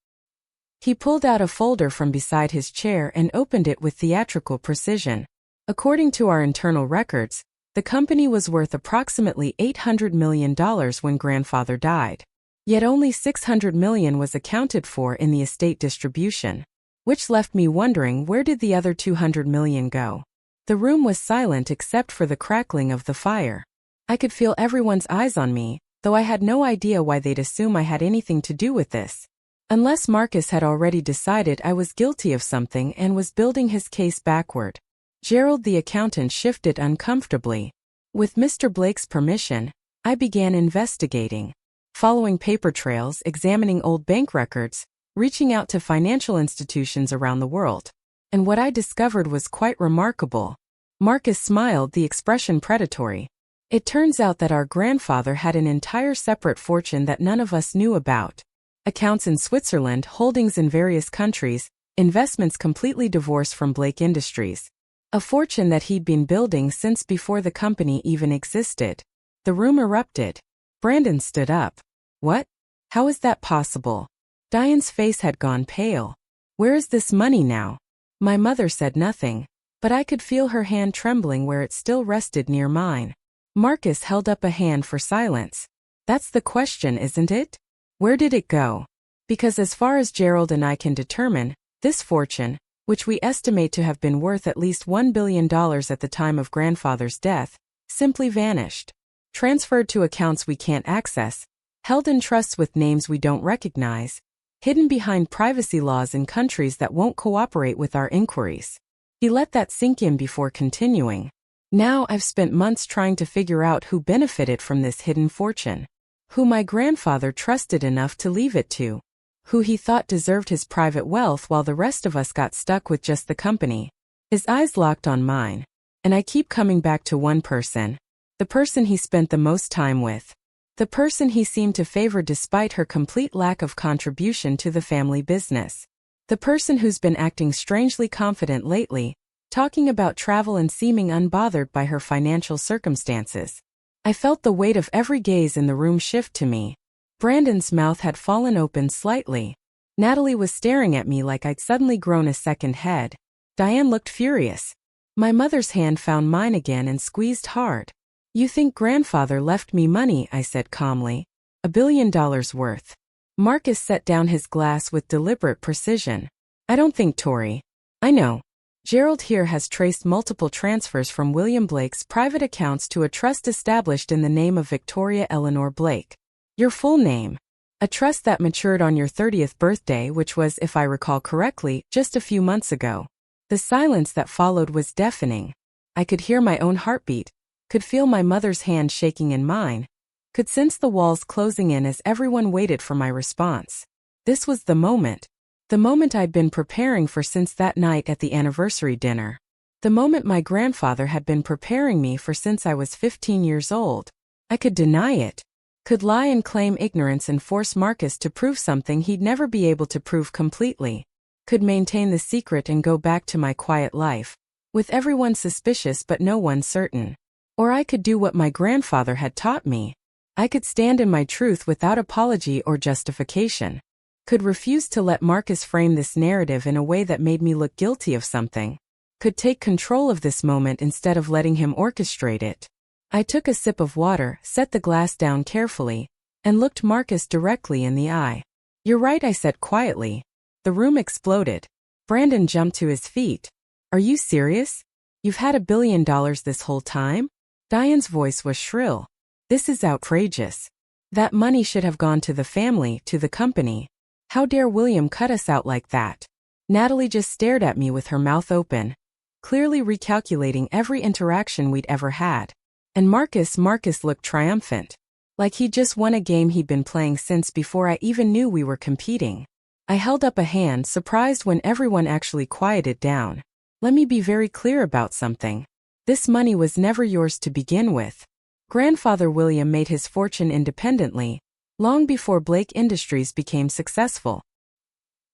He pulled out a folder from beside his chair and opened it with theatrical precision. According to our internal records, the company was worth approximately $800 million when Grandfather died. Yet only $600 million was accounted for in the estate distribution, which left me wondering, where did the other $200 million go? The room was silent except for the crackling of the fire. I could feel everyone's eyes on me, though I had no idea why they'd assume I had anything to do with this. Unless Marcus had already decided I was guilty of something and was building his case backward. Gerald the accountant shifted uncomfortably. With Mr. Blake's permission, I began investigating. Following paper trails, examining old bank records, reaching out to financial institutions around the world. And what I discovered was quite remarkable. Marcus smiled, the expression predatory. It turns out that our grandfather had an entire separate fortune that none of us knew about. Accounts in Switzerland, holdings in various countries, investments completely divorced from Blake Industries. A fortune that he'd been building since before the company even existed. The room erupted. Brandon stood up. What? How is that possible? Diane's face had gone pale. Where is this money now? My mother said nothing. but I could feel her hand trembling where it still rested near mine. Marcus held up a hand for silence. That's the question, isn't it? Where did it go? Because as far as Gerald and I can determine, this fortune, which we estimate to have been worth at least $1 billion at the time of grandfather's death, simply vanished. Transferred to accounts we can't access, held in trusts with names we don't recognize, hidden behind privacy laws in countries that won't cooperate with our inquiries. He let that sink in before continuing. Now I've spent months trying to figure out who benefited from this hidden fortune. Who my grandfather trusted enough to leave it to. Who he thought deserved his private wealth while the rest of us got stuck with just the company. His eyes locked on mine. And I keep coming back to one person. The person he spent the most time with. The person he seemed to favor despite her complete lack of contribution to the family business. The person who's been acting strangely confident lately, talking about travel and seeming unbothered by her financial circumstances. I felt the weight of every gaze in the room shift to me. Brandon's mouth had fallen open slightly. Natalie was staring at me like I'd suddenly grown a second head. Diane looked furious. My mother's hand found mine again and squeezed hard. You think grandfather left me money, I said calmly. $1 billion worth. Marcus set down his glass with deliberate precision. I don't think Tori. I know. Gerald here has traced multiple transfers from William Blake's private accounts to a trust established in the name of Victoria Eleanor Blake. Your full name. A trust that matured on your 30th birthday, which was, if I recall correctly, just a few months ago. The silence that followed was deafening. I could hear my own heartbeat, could feel my mother's hand shaking in mine, could sense the walls closing in as everyone waited for my response. This was the moment. The moment I'd been preparing for since that night at the anniversary dinner. The moment my grandfather had been preparing me for since I was 15 years old. I could deny it. Could lie and claim ignorance and force Marcus to prove something he'd never be able to prove completely. Could maintain the secret and go back to my quiet life, with everyone suspicious but no one certain. Or I could do what my grandfather had taught me. I could stand in my truth without apology or justification. Could refuse to let Marcus frame this narrative in a way that made me look guilty of something. Could take control of this moment instead of letting him orchestrate it. I took a sip of water, set the glass down carefully, and looked Marcus directly in the eye. You're right, I said quietly. The room exploded. Brandon jumped to his feet. Are you serious? You've had $1 billion this whole time? Diane's voice was shrill. This is outrageous. That money should have gone to the family, to the company. How dare William cut us out like that? Natalie just stared at me with her mouth open, clearly recalculating every interaction we'd ever had. And Marcus looked triumphant. Like he'd just won a game he'd been playing since before I even knew we were competing. I held up a hand, surprised when everyone actually quieted down. Let me be very clear about something. This money was never yours to begin with. Grandfather William made his fortune independently, long before Blake Industries became successful.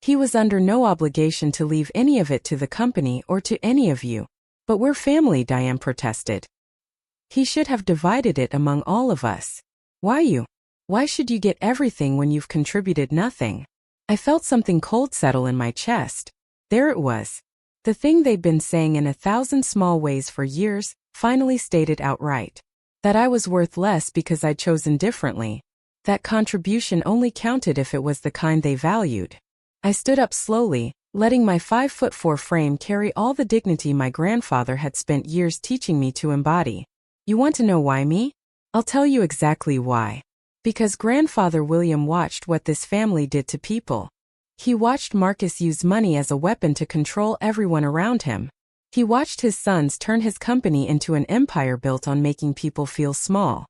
He was under no obligation to leave any of it to the company or to any of you. But we're family, Diane protested. He should have divided it among all of us. Why you? Why should you get everything when you've contributed nothing? I felt something cold settle in my chest. There it was. The thing they'd been saying in 1,000 small ways for years, finally stated outright. That I was worth less because I'd chosen differently. That contribution only counted if it was the kind they valued. I stood up slowly, letting my 5'4" frame carry all the dignity my grandfather had spent years teaching me to embody. You want to know why me? I'll tell you exactly why. Because grandfather William watched what this family did to people. He watched Marcus use money as a weapon to control everyone around him. He watched his sons turn his company into an empire built on making people feel small.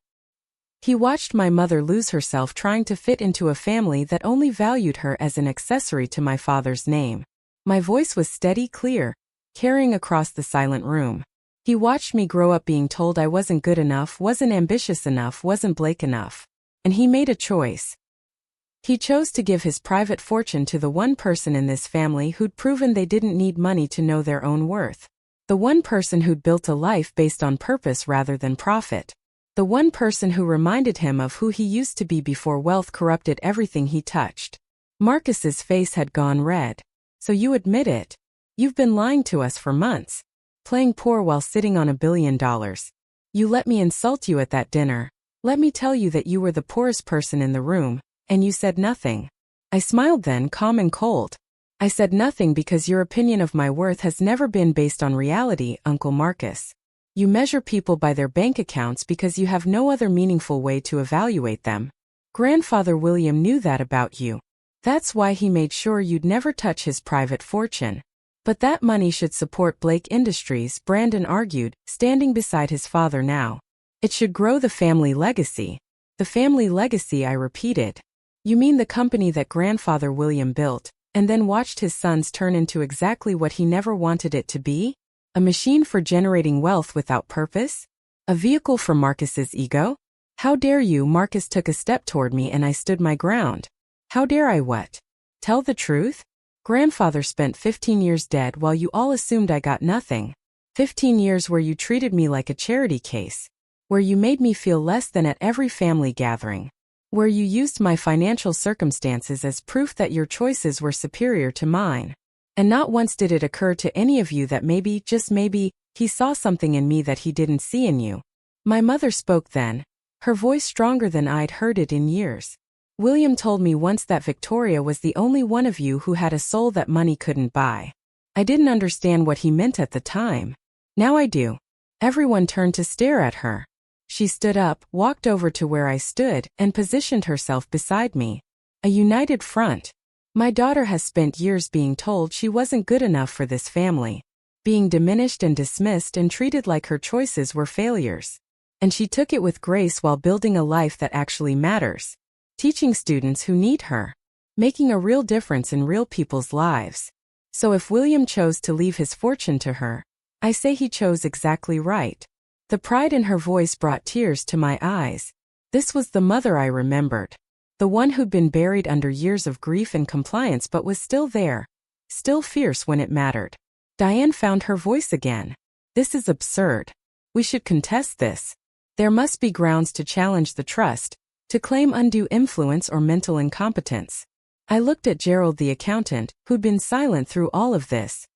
He watched my mother lose herself trying to fit into a family that only valued her as an accessory to my father's name. My voice was steady, clear, carrying across the silent room. He watched me grow up being told I wasn't good enough, wasn't ambitious enough, wasn't Blake enough. And he made a choice. He chose to give his private fortune to the one person in this family who'd proven they didn't need money to know their own worth. The one person who'd built a life based on purpose rather than profit. The one person who reminded him of who he used to be before wealth corrupted everything he touched. Marcus's face had gone red. So you admit it? You've been lying to us for months. playing poor while sitting on $1 billion. You let me insult you at that dinner. Let me tell you that you were the poorest person in the room, and you said nothing. I smiled then, calm and cold. I said nothing because your opinion of my worth has never been based on reality, Uncle Marcus. You measure people by their bank accounts because you have no other meaningful way to evaluate them. Grandfather William knew that about you. That's why he made sure you'd never touch his private fortune. But that money should support Blake Industries, Brandon argued, standing beside his father now. It should grow the family legacy. The family legacy, I repeated. You mean the company that Grandfather William built, and then watched his sons turn into exactly what he never wanted it to be? A machine for generating wealth without purpose? A vehicle for Marcus's ego? How dare you? Marcus took a step toward me and I stood my ground. How dare I what? Tell the truth? Grandfather spent 15 years dead while you all assumed I got nothing. 15 years where you treated me like a charity case. Where you made me feel less than at every family gathering. Where you used my financial circumstances as proof that your choices were superior to mine. And not once did it occur to any of you that maybe, just maybe, he saw something in me that he didn't see in you. My mother spoke then, her voice stronger than I'd heard it in years. William told me once that Victoria was the only one of you who had a soul that money couldn't buy. I didn't understand what he meant at the time. Now I do. Everyone turned to stare at her. She stood up, walked over to where I stood, and positioned herself beside me. A united front. My daughter has spent years being told she wasn't good enough for this family. Being diminished and dismissed and treated like her choices were failures. And she took it with grace while building a life that actually matters. Teaching students who need her. Making a real difference in real people's lives. So if William chose to leave his fortune to her, I say he chose exactly right. The pride in her voice brought tears to my eyes. This was the mother I remembered. The one who'd been buried under years of grief and compliance but was still there. Still fierce when it mattered. Diane found her voice again. This is absurd. We should contest this. There must be grounds to challenge the trust, to claim undue influence or mental incompetence. I looked at Gerald the accountant, who'd been silent through all of this.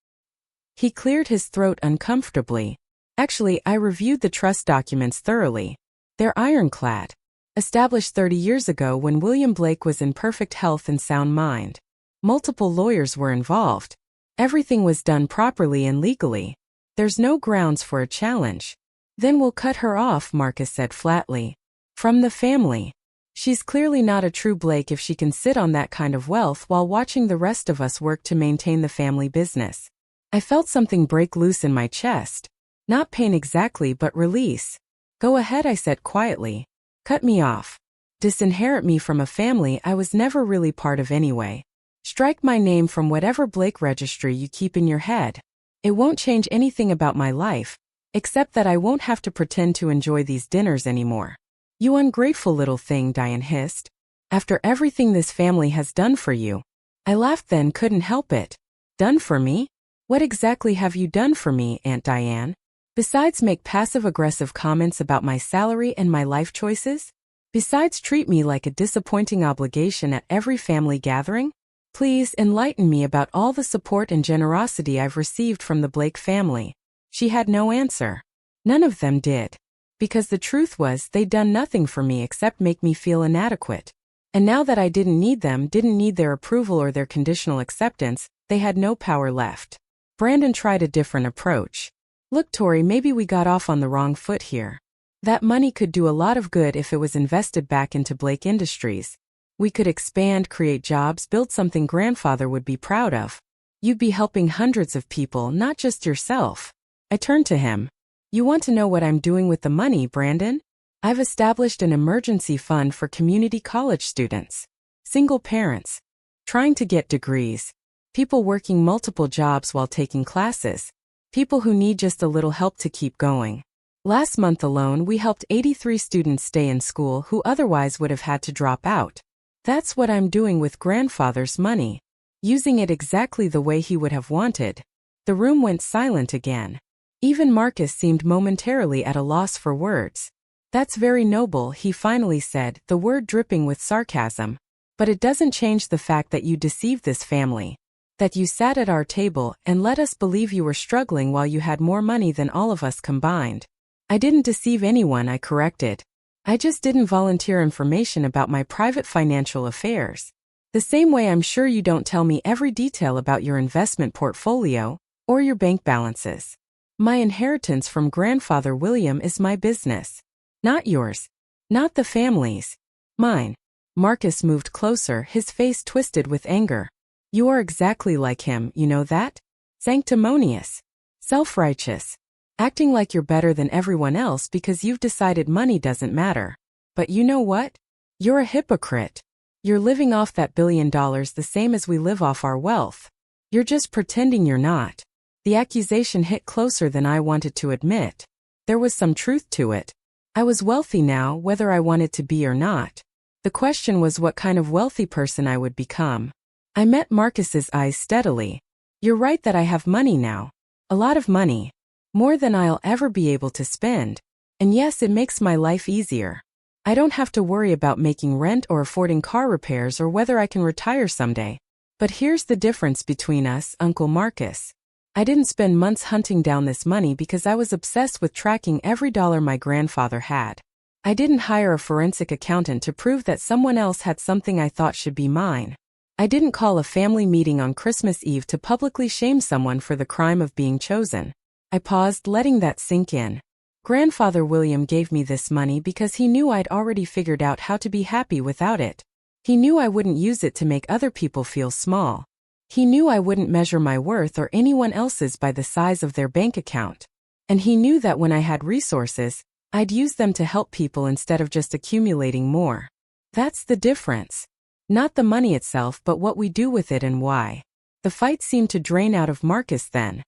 He cleared his throat uncomfortably. Actually, I reviewed the trust documents thoroughly. They're ironclad. Established 30 years ago when William Blake was in perfect health and sound mind. Multiple lawyers were involved. Everything was done properly and legally. There's no grounds for a challenge. Then we'll cut her off, Marcus said flatly. From the family. She's clearly not a true Blake if she can sit on that kind of wealth while watching the rest of us work to maintain the family business. I felt something break loose in my chest. Not pain exactly, but release. Go ahead, I said quietly. Cut me off. Disinherit me from a family I was never really part of anyway. Strike my name from whatever Blake registry you keep in your head. It won't change anything about my life, except that I won't have to pretend to enjoy these dinners anymore. You ungrateful little thing, Diane hissed. After everything this family has done for you. I laughed then, couldn't help it. Done for me? What exactly have you done for me, Aunt Diane? Besides make passive-aggressive comments about my salary and my life choices? Besides treat me like a disappointing obligation at every family gathering? Please enlighten me about all the support and generosity I've received from the Blake family. She had no answer. None of them did. Because the truth was they'd done nothing for me except make me feel inadequate. And now that I didn't need them, didn't need their approval or their conditional acceptance, they had no power left. Brandon tried a different approach. Look, Tori, maybe we got off on the wrong foot here. That money could do a lot of good if it was invested back into Blake Industries. We could expand, create jobs, build something grandfather would be proud of. You'd be helping hundreds of people, not just yourself. I turned to him. You want to know what I'm doing with the money, Brandon? I've established an emergency fund for community college students. Single parents. Trying to get degrees. People working multiple jobs while taking classes. People who need just a little help to keep going. Last month alone, we helped 83 students stay in school who otherwise would have had to drop out. That's what I'm doing with grandfather's money. Using it exactly the way he would have wanted. The room went silent again. Even Marcus seemed momentarily at a loss for words. That's very noble, he finally said, the word dripping with sarcasm. But it doesn't change the fact that you deceived this family. That you sat at our table and let us believe you were struggling while you had more money than all of us combined. I didn't deceive anyone, I corrected. I just didn't volunteer information about my private financial affairs. The same way I'm sure you don't tell me every detail about your investment portfolio or your bank balances. My inheritance from Grandfather William is my business. Not yours. Not the family's. Mine. Marcus moved closer, his face twisted with anger. You are exactly like him, you know that? Sanctimonious. Self-righteous. Acting like you're better than everyone else because you've decided money doesn't matter. But you know what? You're a hypocrite. You're living off that $1 billion the same as we live off our wealth. You're just pretending you're not. The accusation hit closer than I wanted to admit. There was some truth to it. I was wealthy now, whether I wanted to be or not. The question was what kind of wealthy person I would become. I met Marcus's eyes steadily. You're right that I have money now. A lot of money. More than I'll ever be able to spend. And yes, it makes my life easier. I don't have to worry about making rent or affording car repairs or whether I can retire someday. But here's the difference between us, Uncle Marcus. I didn't spend months hunting down this money because I was obsessed with tracking every dollar my grandfather had. I didn't hire a forensic accountant to prove that someone else had something I thought should be mine. I didn't call a family meeting on Christmas Eve to publicly shame someone for the crime of being chosen. I paused, letting that sink in. Grandfather William gave me this money because he knew I'd already figured out how to be happy without it. He knew I wouldn't use it to make other people feel small. He knew I wouldn't measure my worth or anyone else's by the size of their bank account. And he knew that when I had resources, I'd use them to help people instead of just accumulating more. That's the difference. Not the money itself, but what we do with it and why. The fight seemed to drain out of Marcus then.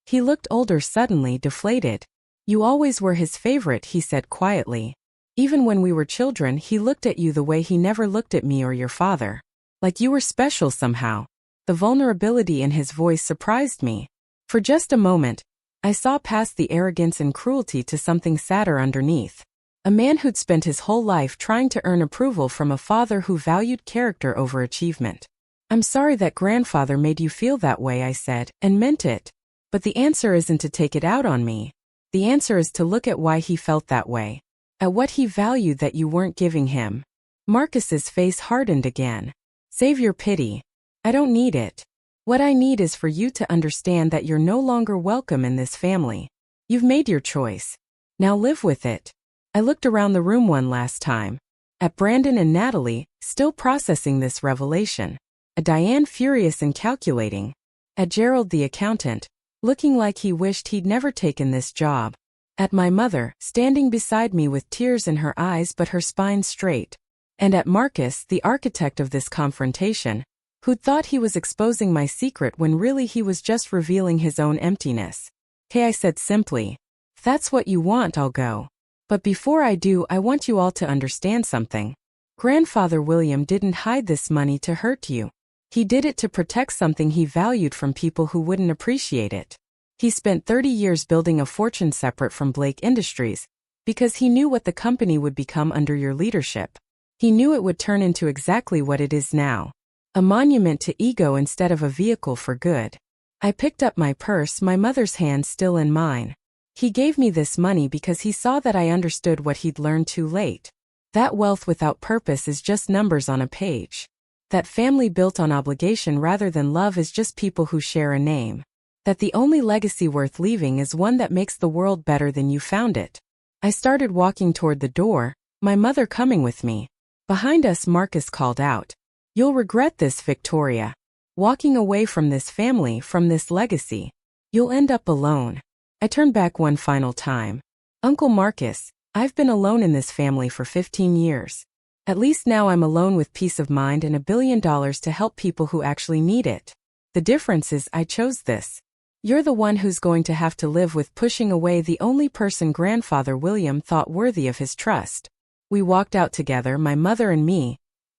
He looked older suddenly, deflated. You always were his favorite, he said quietly. Even when we were children, he looked at you the way he never looked at me or your father. Like you were special somehow. The vulnerability in his voice surprised me. For just a moment, I saw past the arrogance and cruelty to something sadder underneath. A man who'd spent his whole life trying to earn approval from a father who valued character over achievement. I'm sorry that grandfather made you feel that way, I said, and meant it. But the answer isn't to take it out on me. The answer is to look at why he felt that way. At what he valued that you weren't giving him. Marcus's face hardened again. Save your pity. I don't need it. What I need is for you to understand that you're no longer welcome in this family. You've made your choice. Now live with it. I looked around the room one last time. At Brandon and Natalie, still processing this revelation. At Diane, furious and calculating. At Gerald the accountant, looking like he wished he'd never taken this job. At my mother, standing beside me with tears in her eyes but her spine straight. And at Marcus, the architect of this confrontation, who'd thought he was exposing my secret when really he was just revealing his own emptiness. "Okay," I said simply. "If that's what you want, I'll go. But before I do, I want you all to understand something. Grandfather William didn't hide this money to hurt you. He did it to protect something he valued from people who wouldn't appreciate it. He spent 30 years building a fortune separate from Blake Industries, because he knew what the company would become under your leadership. He knew it would turn into exactly what it is now. A monument to ego instead of a vehicle for good." I picked up my purse, my mother's hand still in mine. He gave me this money because he saw that I understood what he'd learned too late. That wealth without purpose is just numbers on a page. That family built on obligation rather than love is just people who share a name. That the only legacy worth leaving is one that makes the world better than you found it. I started walking toward the door, my mother coming with me. Behind us, Marcus called out, "You'll regret this, Victoria. Walking away from this family, from this legacy. You'll end up alone." I turned back one final time. "Uncle Marcus, I've been alone in this family for 15 years. At least now I'm alone with peace of mind and $1 billion to help people who actually need it. The difference is I chose this. You're the one who's going to have to live with pushing away the only person Grandfather William thought worthy of his trust." We walked out together, my mother and me,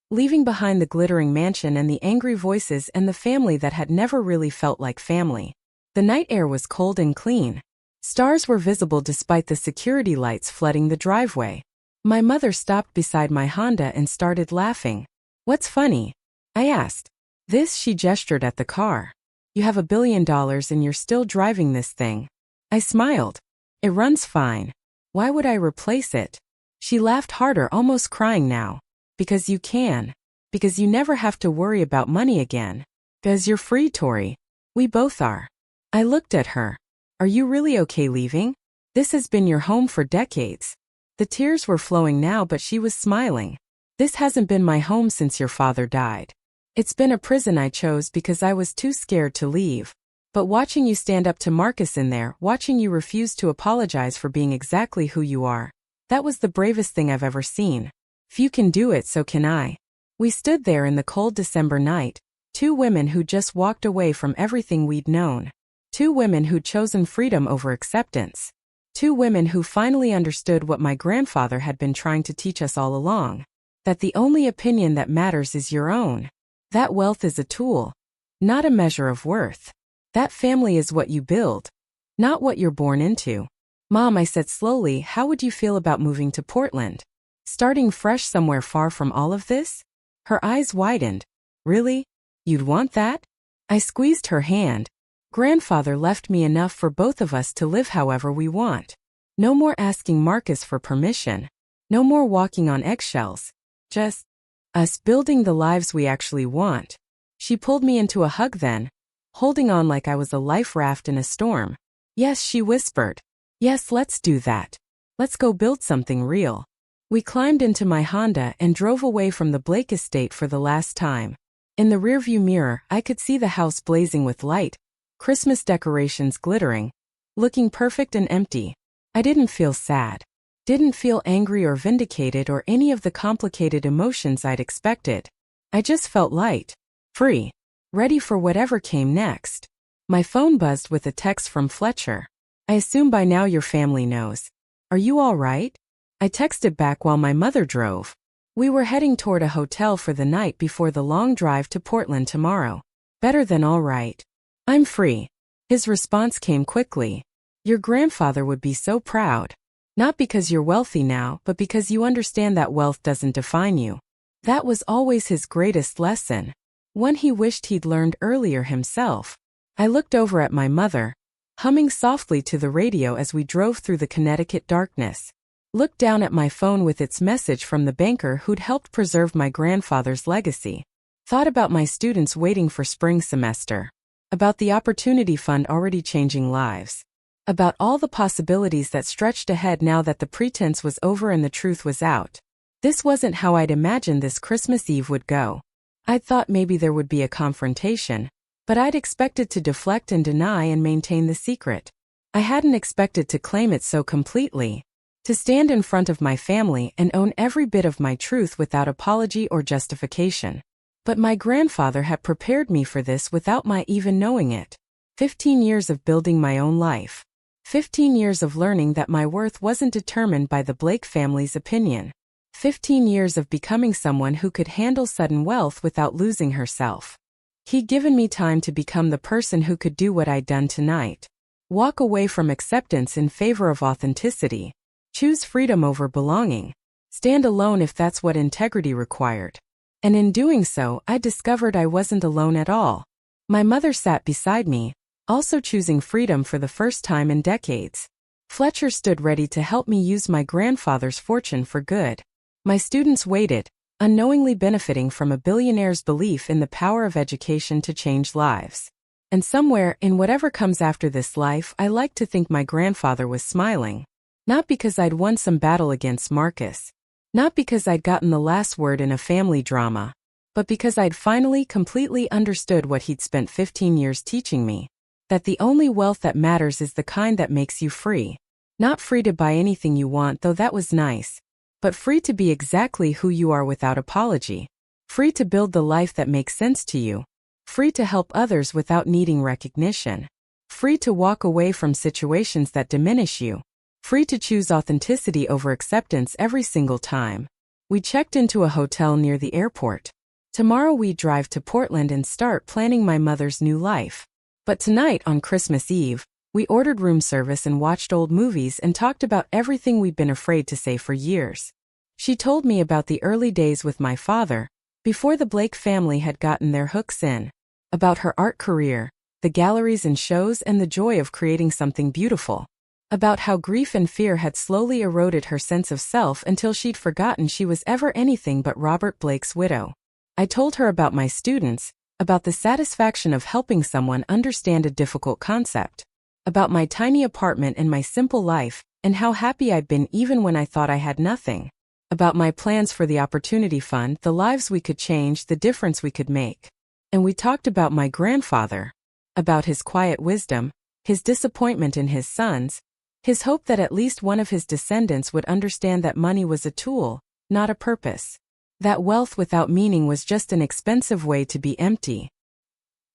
leaving behind the glittering mansion and the angry voices and the family that had never really felt like family. The night air was cold and clean. Stars were visible despite the security lights flooding the driveway. My mother stopped beside my Honda and started laughing. "What's funny?" I asked. This, she gestured at the car. You have $1 billion and you're still driving this thing. I smiled. It runs fine. Why would I replace it? She laughed harder, almost crying now. Because you can. Because you never have to worry about money again. Because you're free, Tori. We both are. I looked at her. Are you really okay leaving? This has been your home for decades. The tears were flowing now, but she was smiling. This hasn't been my home since your father died. It's been a prison I chose because I was too scared to leave. But watching you stand up to Marcus in there, watching you refuse to apologize for being exactly who you are, that was the bravest thing I've ever seen. If you can do it, so can I. We stood there in the cold December night, two women who just walked away from everything we'd known. Two women who'd chosen freedom over acceptance. Two women who finally understood what my grandfather had been trying to teach us all along. That the only opinion that matters is your own. That wealth is a tool, not a measure of worth. That family is what you build, not what you're born into. Mom, I said slowly, how would you feel about moving to Portland? Starting fresh somewhere far from all of this? Her eyes widened. Really? You'd want that? I squeezed her hand. Grandfather left me enough for both of us to live however we want. No more asking Marcus for permission. No more walking on eggshells. Just us building the lives we actually want. She pulled me into a hug then, holding on like I was a life raft in a storm. Yes, she whispered. Yes, let's do that. Let's go build something real. We climbed into my Honda and drove away from the Blake estate for the last time. In the rearview mirror, I could see the house blazing with light, Christmas decorations glittering, looking perfect and empty. I didn't feel sad. Didn't feel angry or vindicated or any of the complicated emotions I'd expected. I just felt light, free, ready for whatever came next. My phone buzzed with a text from Fletcher. I assume by now your family knows. Are you all right? I texted back while my mother drove. We were heading toward a hotel for the night before the long drive to Portland tomorrow. Better than all right. I'm free. His response came quickly. Your grandfather would be so proud. Not because you're wealthy now, but because you understand that wealth doesn't define you. That was always his greatest lesson. One he wished he'd learned earlier himself. I looked over at my mother, humming softly to the radio as we drove through the Connecticut darkness. Looked down at my phone with its message from the banker who'd helped preserve my grandfather's legacy. Thought about my students waiting for spring semester. About the opportunity fund already changing lives. About all the possibilities that stretched ahead now that the pretense was over and the truth was out. This wasn't how I'd imagined this Christmas Eve would go. I'd thought maybe there would be a confrontation, but I'd expected to deflect and deny and maintain the secret. I hadn't expected to claim it so completely. To stand in front of my family and own every bit of my truth without apology or justification. But my grandfather had prepared me for this without my even knowing it. 15 years of building my own life. 15 years of learning that my worth wasn't determined by the Blake family's opinion. 15 years of becoming someone who could handle sudden wealth without losing herself. He'd given me time to become the person who could do what I'd done tonight. Walk away from acceptance in favor of authenticity. Choose freedom over belonging. Stand alone if that's what integrity required. And in doing so, I discovered I wasn't alone at all. My mother sat beside me, also choosing freedom for the first time in decades. Fletcher stood ready to help me use my grandfather's fortune for good. My students waited, unknowingly benefiting from a billionaire's belief in the power of education to change lives. And somewhere, in whatever comes after this life, I like to think my grandfather was smiling. Not because I'd won some battle against Marcus. Not because I'd gotten the last word in a family drama. But because I'd finally completely understood what he'd spent 15 years teaching me. That the only wealth that matters is the kind that makes you free. Not free to buy anything you want, though that was nice. But free to be exactly who you are without apology. Free to build the life that makes sense to you. Free to help others without needing recognition. Free to walk away from situations that diminish you. Free to choose authenticity over acceptance every single time. We checked into a hotel near the airport. Tomorrow we drive to Portland and start planning my mother's new life. But tonight, on Christmas Eve, we ordered room service and watched old movies and talked about everything we'd been afraid to say for years. She told me about the early days with my father, Before the Blake family had gotten their hooks in. About her art career, the galleries and shows, and the joy of creating something beautiful. About how grief and fear had slowly eroded her sense of self until she'd forgotten she was ever anything but Robert Blake's widow. I told her about my students, about the satisfaction of helping someone understand a difficult concept, about my tiny apartment and my simple life, and how happy I'd been even when I thought I had nothing, about my plans for the Opportunity Fund, the lives we could change, the difference we could make. And we talked about my grandfather, about his quiet wisdom, his disappointment in his sons, his hope that at least one of his descendants would understand that money was a tool, not a purpose. That wealth without meaning was just an expensive way to be empty.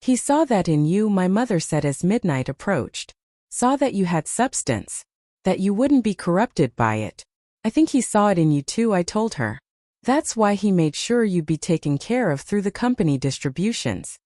He saw that in you, my mother said as midnight approached. Saw that you had substance, that you wouldn't be corrupted by it. I think he saw it in you too, I told her. That's why he made sure you'd be taken care of through the company distributions.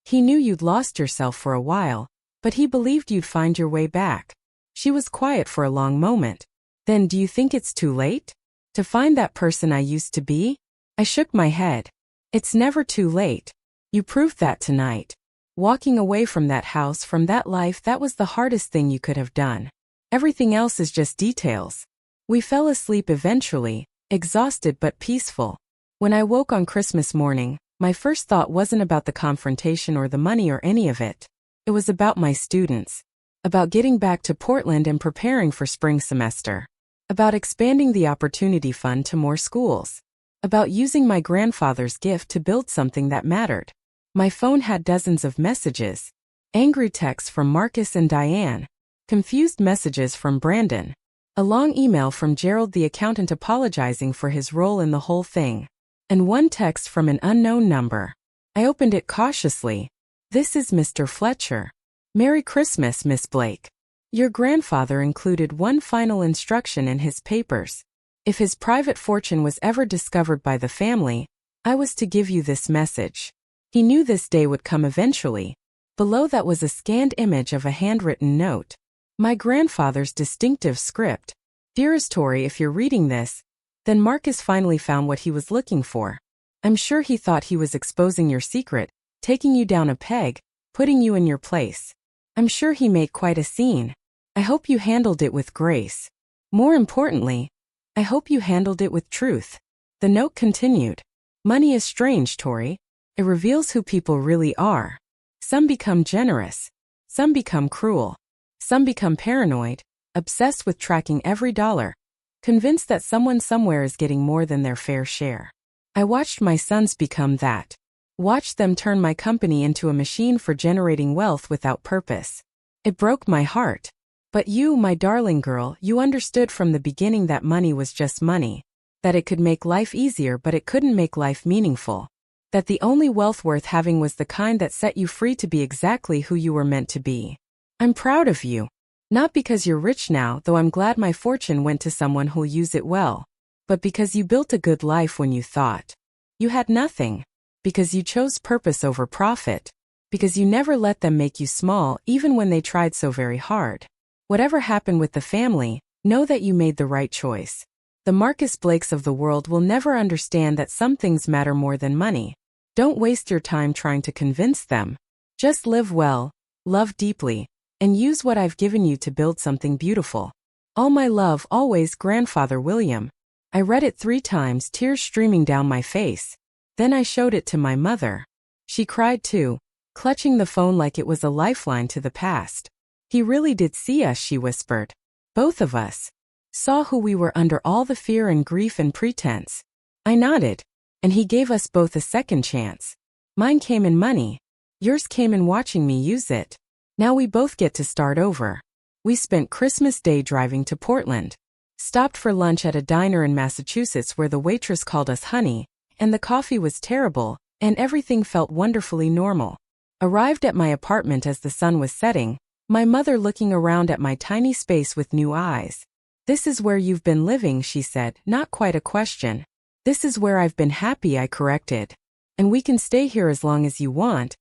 He knew you'd lost yourself for a while, but he believed you'd find your way back. She was quiet for a long moment. Then do you think it's too late? To find that person I used to be? I shook my head. It's never too late. You proved that tonight. Walking away from that house, from that life, that was the hardest thing you could have done. Everything else is just details. We fell asleep eventually, exhausted but peaceful. When I woke on Christmas morning, my first thought wasn't about the confrontation or the money or any of it. It was about my students. About getting back to Portland and preparing for spring semester. About expanding the Opportunity Fund to more schools. About using my grandfather's gift to build something that mattered. My phone had dozens of messages. Angry texts from Marcus and Diane. Confused messages from Brandon. A long email from Gerald the accountant apologizing for his role in the whole thing. And one text from an unknown number. I opened it cautiously. This is Mr. Fletcher. Merry Christmas, Miss Blake. Your grandfather included one final instruction in his papers. If his private fortune was ever discovered by the family, I was to give you this message. He knew this day would come eventually. Below that was a scanned image of a handwritten note. My grandfather's distinctive script. Dearest Tori, if you're reading this, then Marcus finally found what he was looking for. I'm sure he thought he was exposing your secret, taking you down a peg, putting you in your place. I'm sure he made quite a scene. I hope you handled it with grace. More importantly, I hope you handled it with truth. The note continued. Money is strange, Tori. It reveals who people really are. Some become generous. Some become cruel. Some become paranoid, obsessed with tracking every dollar, convinced that someone somewhere is getting more than their fair share. I watched my sons become that. Watched them turn my company into a machine for generating wealth without purpose. It broke my heart. But you, my darling girl, you understood from the beginning that money was just money. That it could make life easier but it couldn't make life meaningful. That the only wealth worth having was the kind that set you free to be exactly who you were meant to be. I'm proud of you. Not because you're rich now, though I'm glad my fortune went to someone who'll use it well. But because you built a good life when you thought you had nothing. Because you chose purpose over profit. Because you never let them make you small even when they tried so very hard. Whatever happened with the family, know that you made the right choice. The Marcus Blakes of the world will never understand that some things matter more than money. Don't waste your time trying to convince them. Just live well, love deeply, and use what I've given you to build something beautiful. All my love, always, Grandfather William. I read it 3 times, tears streaming down my face. Then I showed it to my mother. She cried too, clutching the phone like it was a lifeline to the past. He really did see us, she whispered. Both of us. Saw who we were under all the fear and grief and pretense. I nodded. And he gave us both a second chance. Mine came in money. Yours came in watching me use it. Now we both get to start over. We spent Christmas Day driving to Portland. Stopped for lunch at a diner in Massachusetts where the waitress called us honey, and the coffee was terrible, and everything felt wonderfully normal. Arrived at my apartment as the sun was setting, my mother looking around at my tiny space with new eyes. This is where you've been living, she said, not quite a question. This is where I've been happy, I corrected. And we can stay here as long as you want,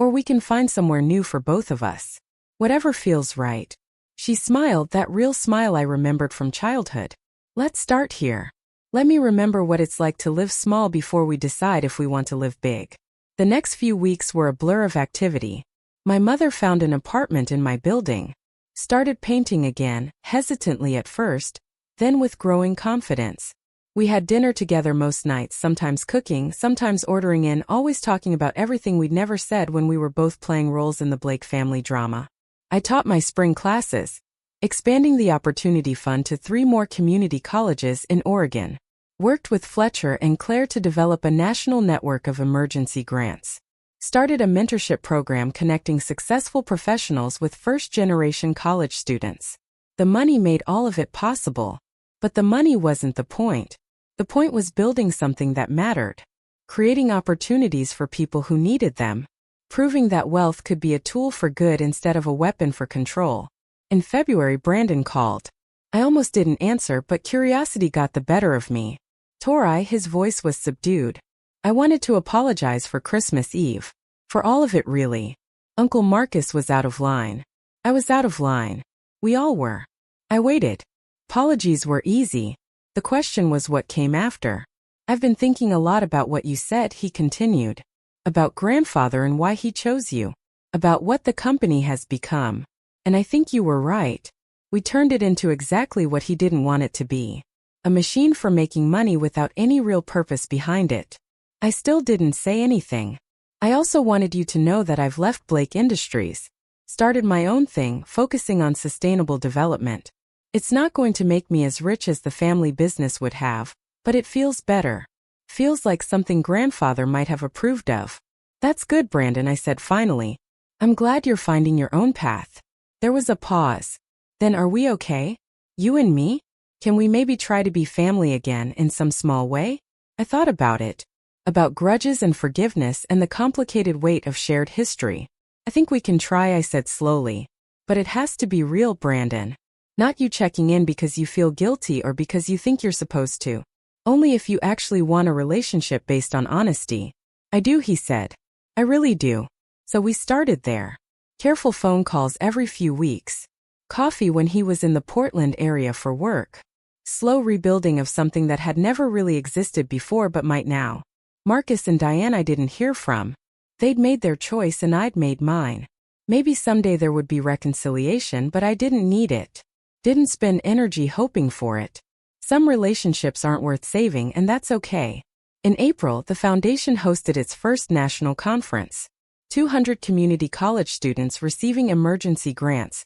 or we can find somewhere new for both of us. Whatever feels right. She smiled, that real smile I remembered from childhood. Let's start here. Let me remember what it's like to live small before we decide if we want to live big. The next few weeks were a blur of activity. My mother found an apartment in my building. Started painting again, hesitantly at first, then with growing confidence. We had dinner together most nights, sometimes cooking, sometimes ordering in, always talking about everything we'd never said when we were both playing roles in the Blake family drama. I taught my spring classes, expanding the Opportunity Fund to 3 more community colleges in Oregon. Worked with Fletcher and Claire to develop a national network of emergency grants. Started a mentorship program connecting successful professionals with first-generation college students. The money made all of it possible. But the money wasn't the point. The point was building something that mattered. Creating opportunities for people who needed them. Proving that wealth could be a tool for good instead of a weapon for control. In February, Brandon called. I almost didn't answer, but curiosity got the better of me. Tori, his voice was subdued. I wanted to apologize for Christmas Eve. For all of it, really. Uncle Marcus was out of line. I was out of line. We all were. I waited. Apologies were easy. The question was what came after. I've been thinking a lot about what you said, he continued. About grandfather and why he chose you. About what the company has become. And I think you were right. We turned it into exactly what he didn't want it to be. A machine for making money without any real purpose behind it. I still didn't say anything. I also wanted you to know that I've left Blake Industries. Started my own thing, focusing on sustainable development. It's not going to make me as rich as the family business would have, but it feels better. Feels like something grandfather might have approved of. That's good, Brandon, I said finally. I'm glad you're finding your own path. There was a pause. Then are we okay? You and me? Can we maybe try to be family again in some small way? I thought about it. About grudges and forgiveness and the complicated weight of shared history. I think we can try, I said slowly. But it has to be real, Brandon. Not you checking in because you feel guilty or because you think you're supposed to. Only if you actually want a relationship based on honesty. I do, he said. I really do. So we started there. Careful phone calls every few weeks. Coffee when he was in the Portland area for work. Slow rebuilding of something that had never really existed before but might now. Marcus and Diane I didn't hear from. They'd made their choice and I'd made mine. Maybe someday there would be reconciliation, but I didn't need it. Didn't spend energy hoping for it. Some relationships aren't worth saving, and that's okay. In April, the foundation hosted its first national conference. 200 community college students receiving emergency grants,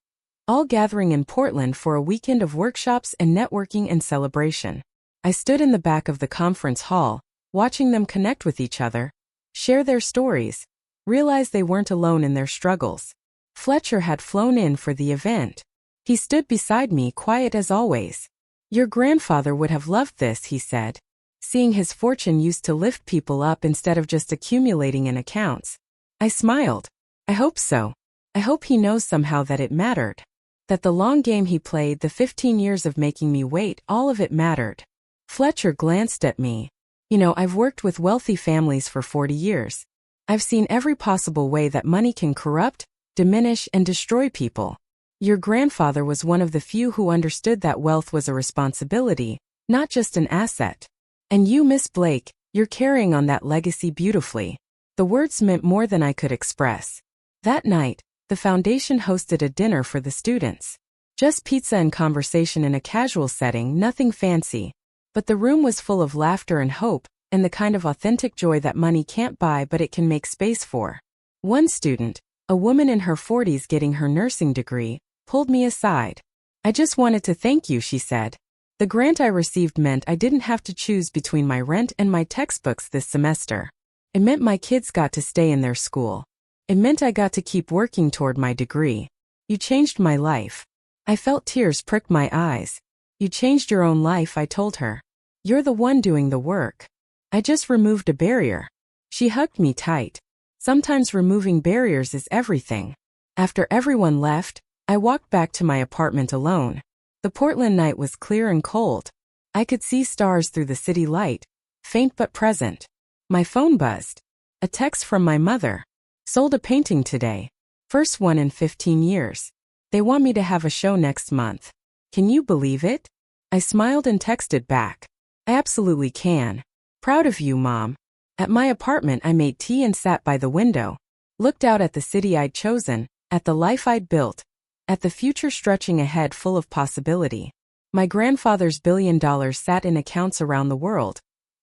all gathering in Portland for a weekend of workshops and networking and celebration. I stood in the back of the conference hall, watching them connect with each other, share their stories, realize they weren't alone in their struggles. Fletcher had flown in for the event. He stood beside me, quiet as always. Your grandfather would have loved this, he said. Seeing his fortune used to lift people up instead of just accumulating in accounts. I smiled. I hope so. I hope he knows somehow that it mattered. That the long game he played, the 15 years of making me wait, all of it mattered. Fletcher glanced at me. You know, I've worked with wealthy families for 40 years. I've seen every possible way that money can corrupt, diminish, and destroy people. Your grandfather was one of the few who understood that wealth was a responsibility, not just an asset. And you, Miss Blake, you're carrying on that legacy beautifully. The words meant more than I could express. That night, the foundation hosted a dinner for the students. Just pizza and conversation in a casual setting, nothing fancy. But the room was full of laughter and hope, and the kind of authentic joy that money can't buy but it can make space for. One student, a woman in her 40s getting her nursing degree, pulled me aside. I just wanted to thank you, she said. The grant I received meant I didn't have to choose between my rent and my textbooks this semester. It meant my kids got to stay in their school. It meant I got to keep working toward my degree. You changed my life. I felt tears prick my eyes. You changed your own life, I told her. You're the one doing the work. I just removed a barrier. She hugged me tight. Sometimes removing barriers is everything. After everyone left, I walked back to my apartment alone. The Portland night was clear and cold. I could see stars through the city light, faint but present. My phone buzzed. A text from my mother. Sold a painting today. First one in 15 years. They want me to have a show next month. Can you believe it? I smiled and texted back. I absolutely can. Proud of you, Mom. At my apartment, I made tea and sat by the window, looked out at the city I'd chosen, at the life I'd built, at the future stretching ahead full of possibility. My grandfather's $1 billion sat in accounts around the world,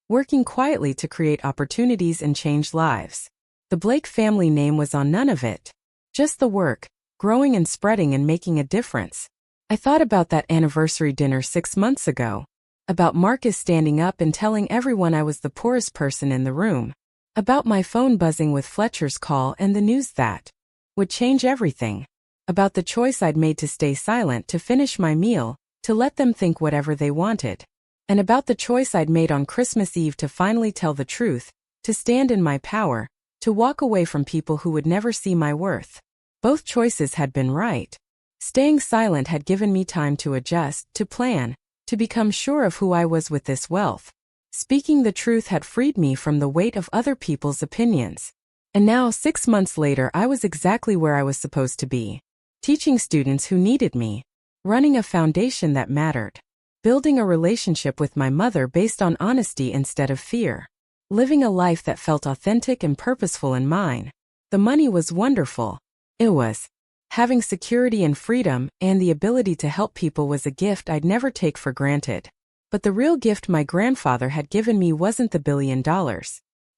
working quietly to create opportunities and change lives. The Blake family name was on none of it. Just the work, growing and spreading and making a difference. I thought about that anniversary dinner 6 months ago. About Marcus standing up and telling everyone I was the poorest person in the room. About my phone buzzing with Fletcher's call and the news that would change everything. About the choice I'd made to stay silent, to finish my meal, to let them think whatever they wanted. And about the choice I'd made on Christmas Eve to finally tell the truth, to stand in my power, to walk away from people who would never see my worth. Both choices had been right. Staying silent had given me time to adjust, to plan, to become sure of who I was with this wealth. Speaking the truth had freed me from the weight of other people's opinions. And now, 6 months later, I was exactly where I was supposed to be. Teaching students who needed me. Running a foundation that mattered. Building a relationship with my mother based on honesty instead of fear. Living a life that felt authentic and purposeful in mine. The money was wonderful. It was. Having security and freedom and the ability to help people was a gift I'd never take for granted. But the real gift my grandfather had given me wasn't the $1 billion.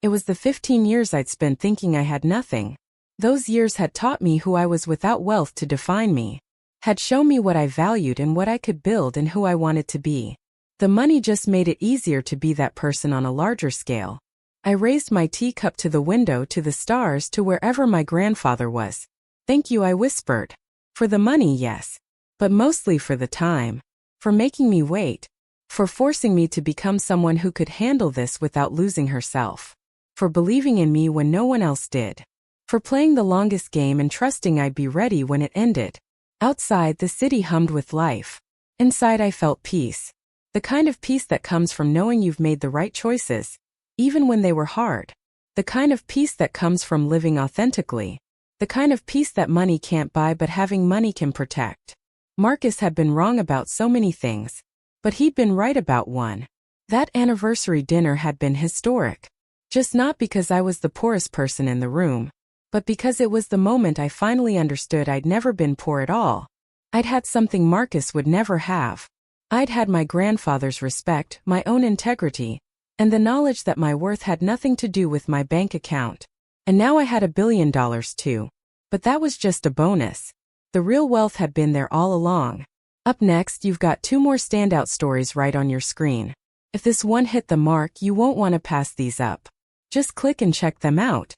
It was the 15 years I'd spent thinking I had nothing. Those years had taught me who I was without wealth to define me. Had shown me what I valued and what I could build and who I wanted to be. The money just made it easier to be that person on a larger scale. I raised my teacup to the window, to the stars, to wherever my grandfather was. Thank you, I whispered. For the money, yes. But mostly for the time. For making me wait. For forcing me to become someone who could handle this without losing herself. For believing in me when no one else did. For playing the longest game and trusting I'd be ready when it ended. Outside, the city hummed with life. Inside, I felt peace. The kind of peace that comes from knowing you've made the right choices, even when they were hard. The kind of peace that comes from living authentically. The kind of peace that money can't buy but having money can protect. Marcus had been wrong about so many things, but he'd been right about one. That anniversary dinner had been historic. Just not because I was the poorest person in the room, but because it was the moment I finally understood I'd never been poor at all. I'd had something Marcus would never have. I'd had my grandfather's respect, my own integrity, and the knowledge that my worth had nothing to do with my bank account. And now I had $1 billion too. But that was just a bonus. The real wealth had been there all along. Up next, you've got 2 more standout stories right on your screen. If this one hit the mark, you won't want to pass these up. Just click and check them out.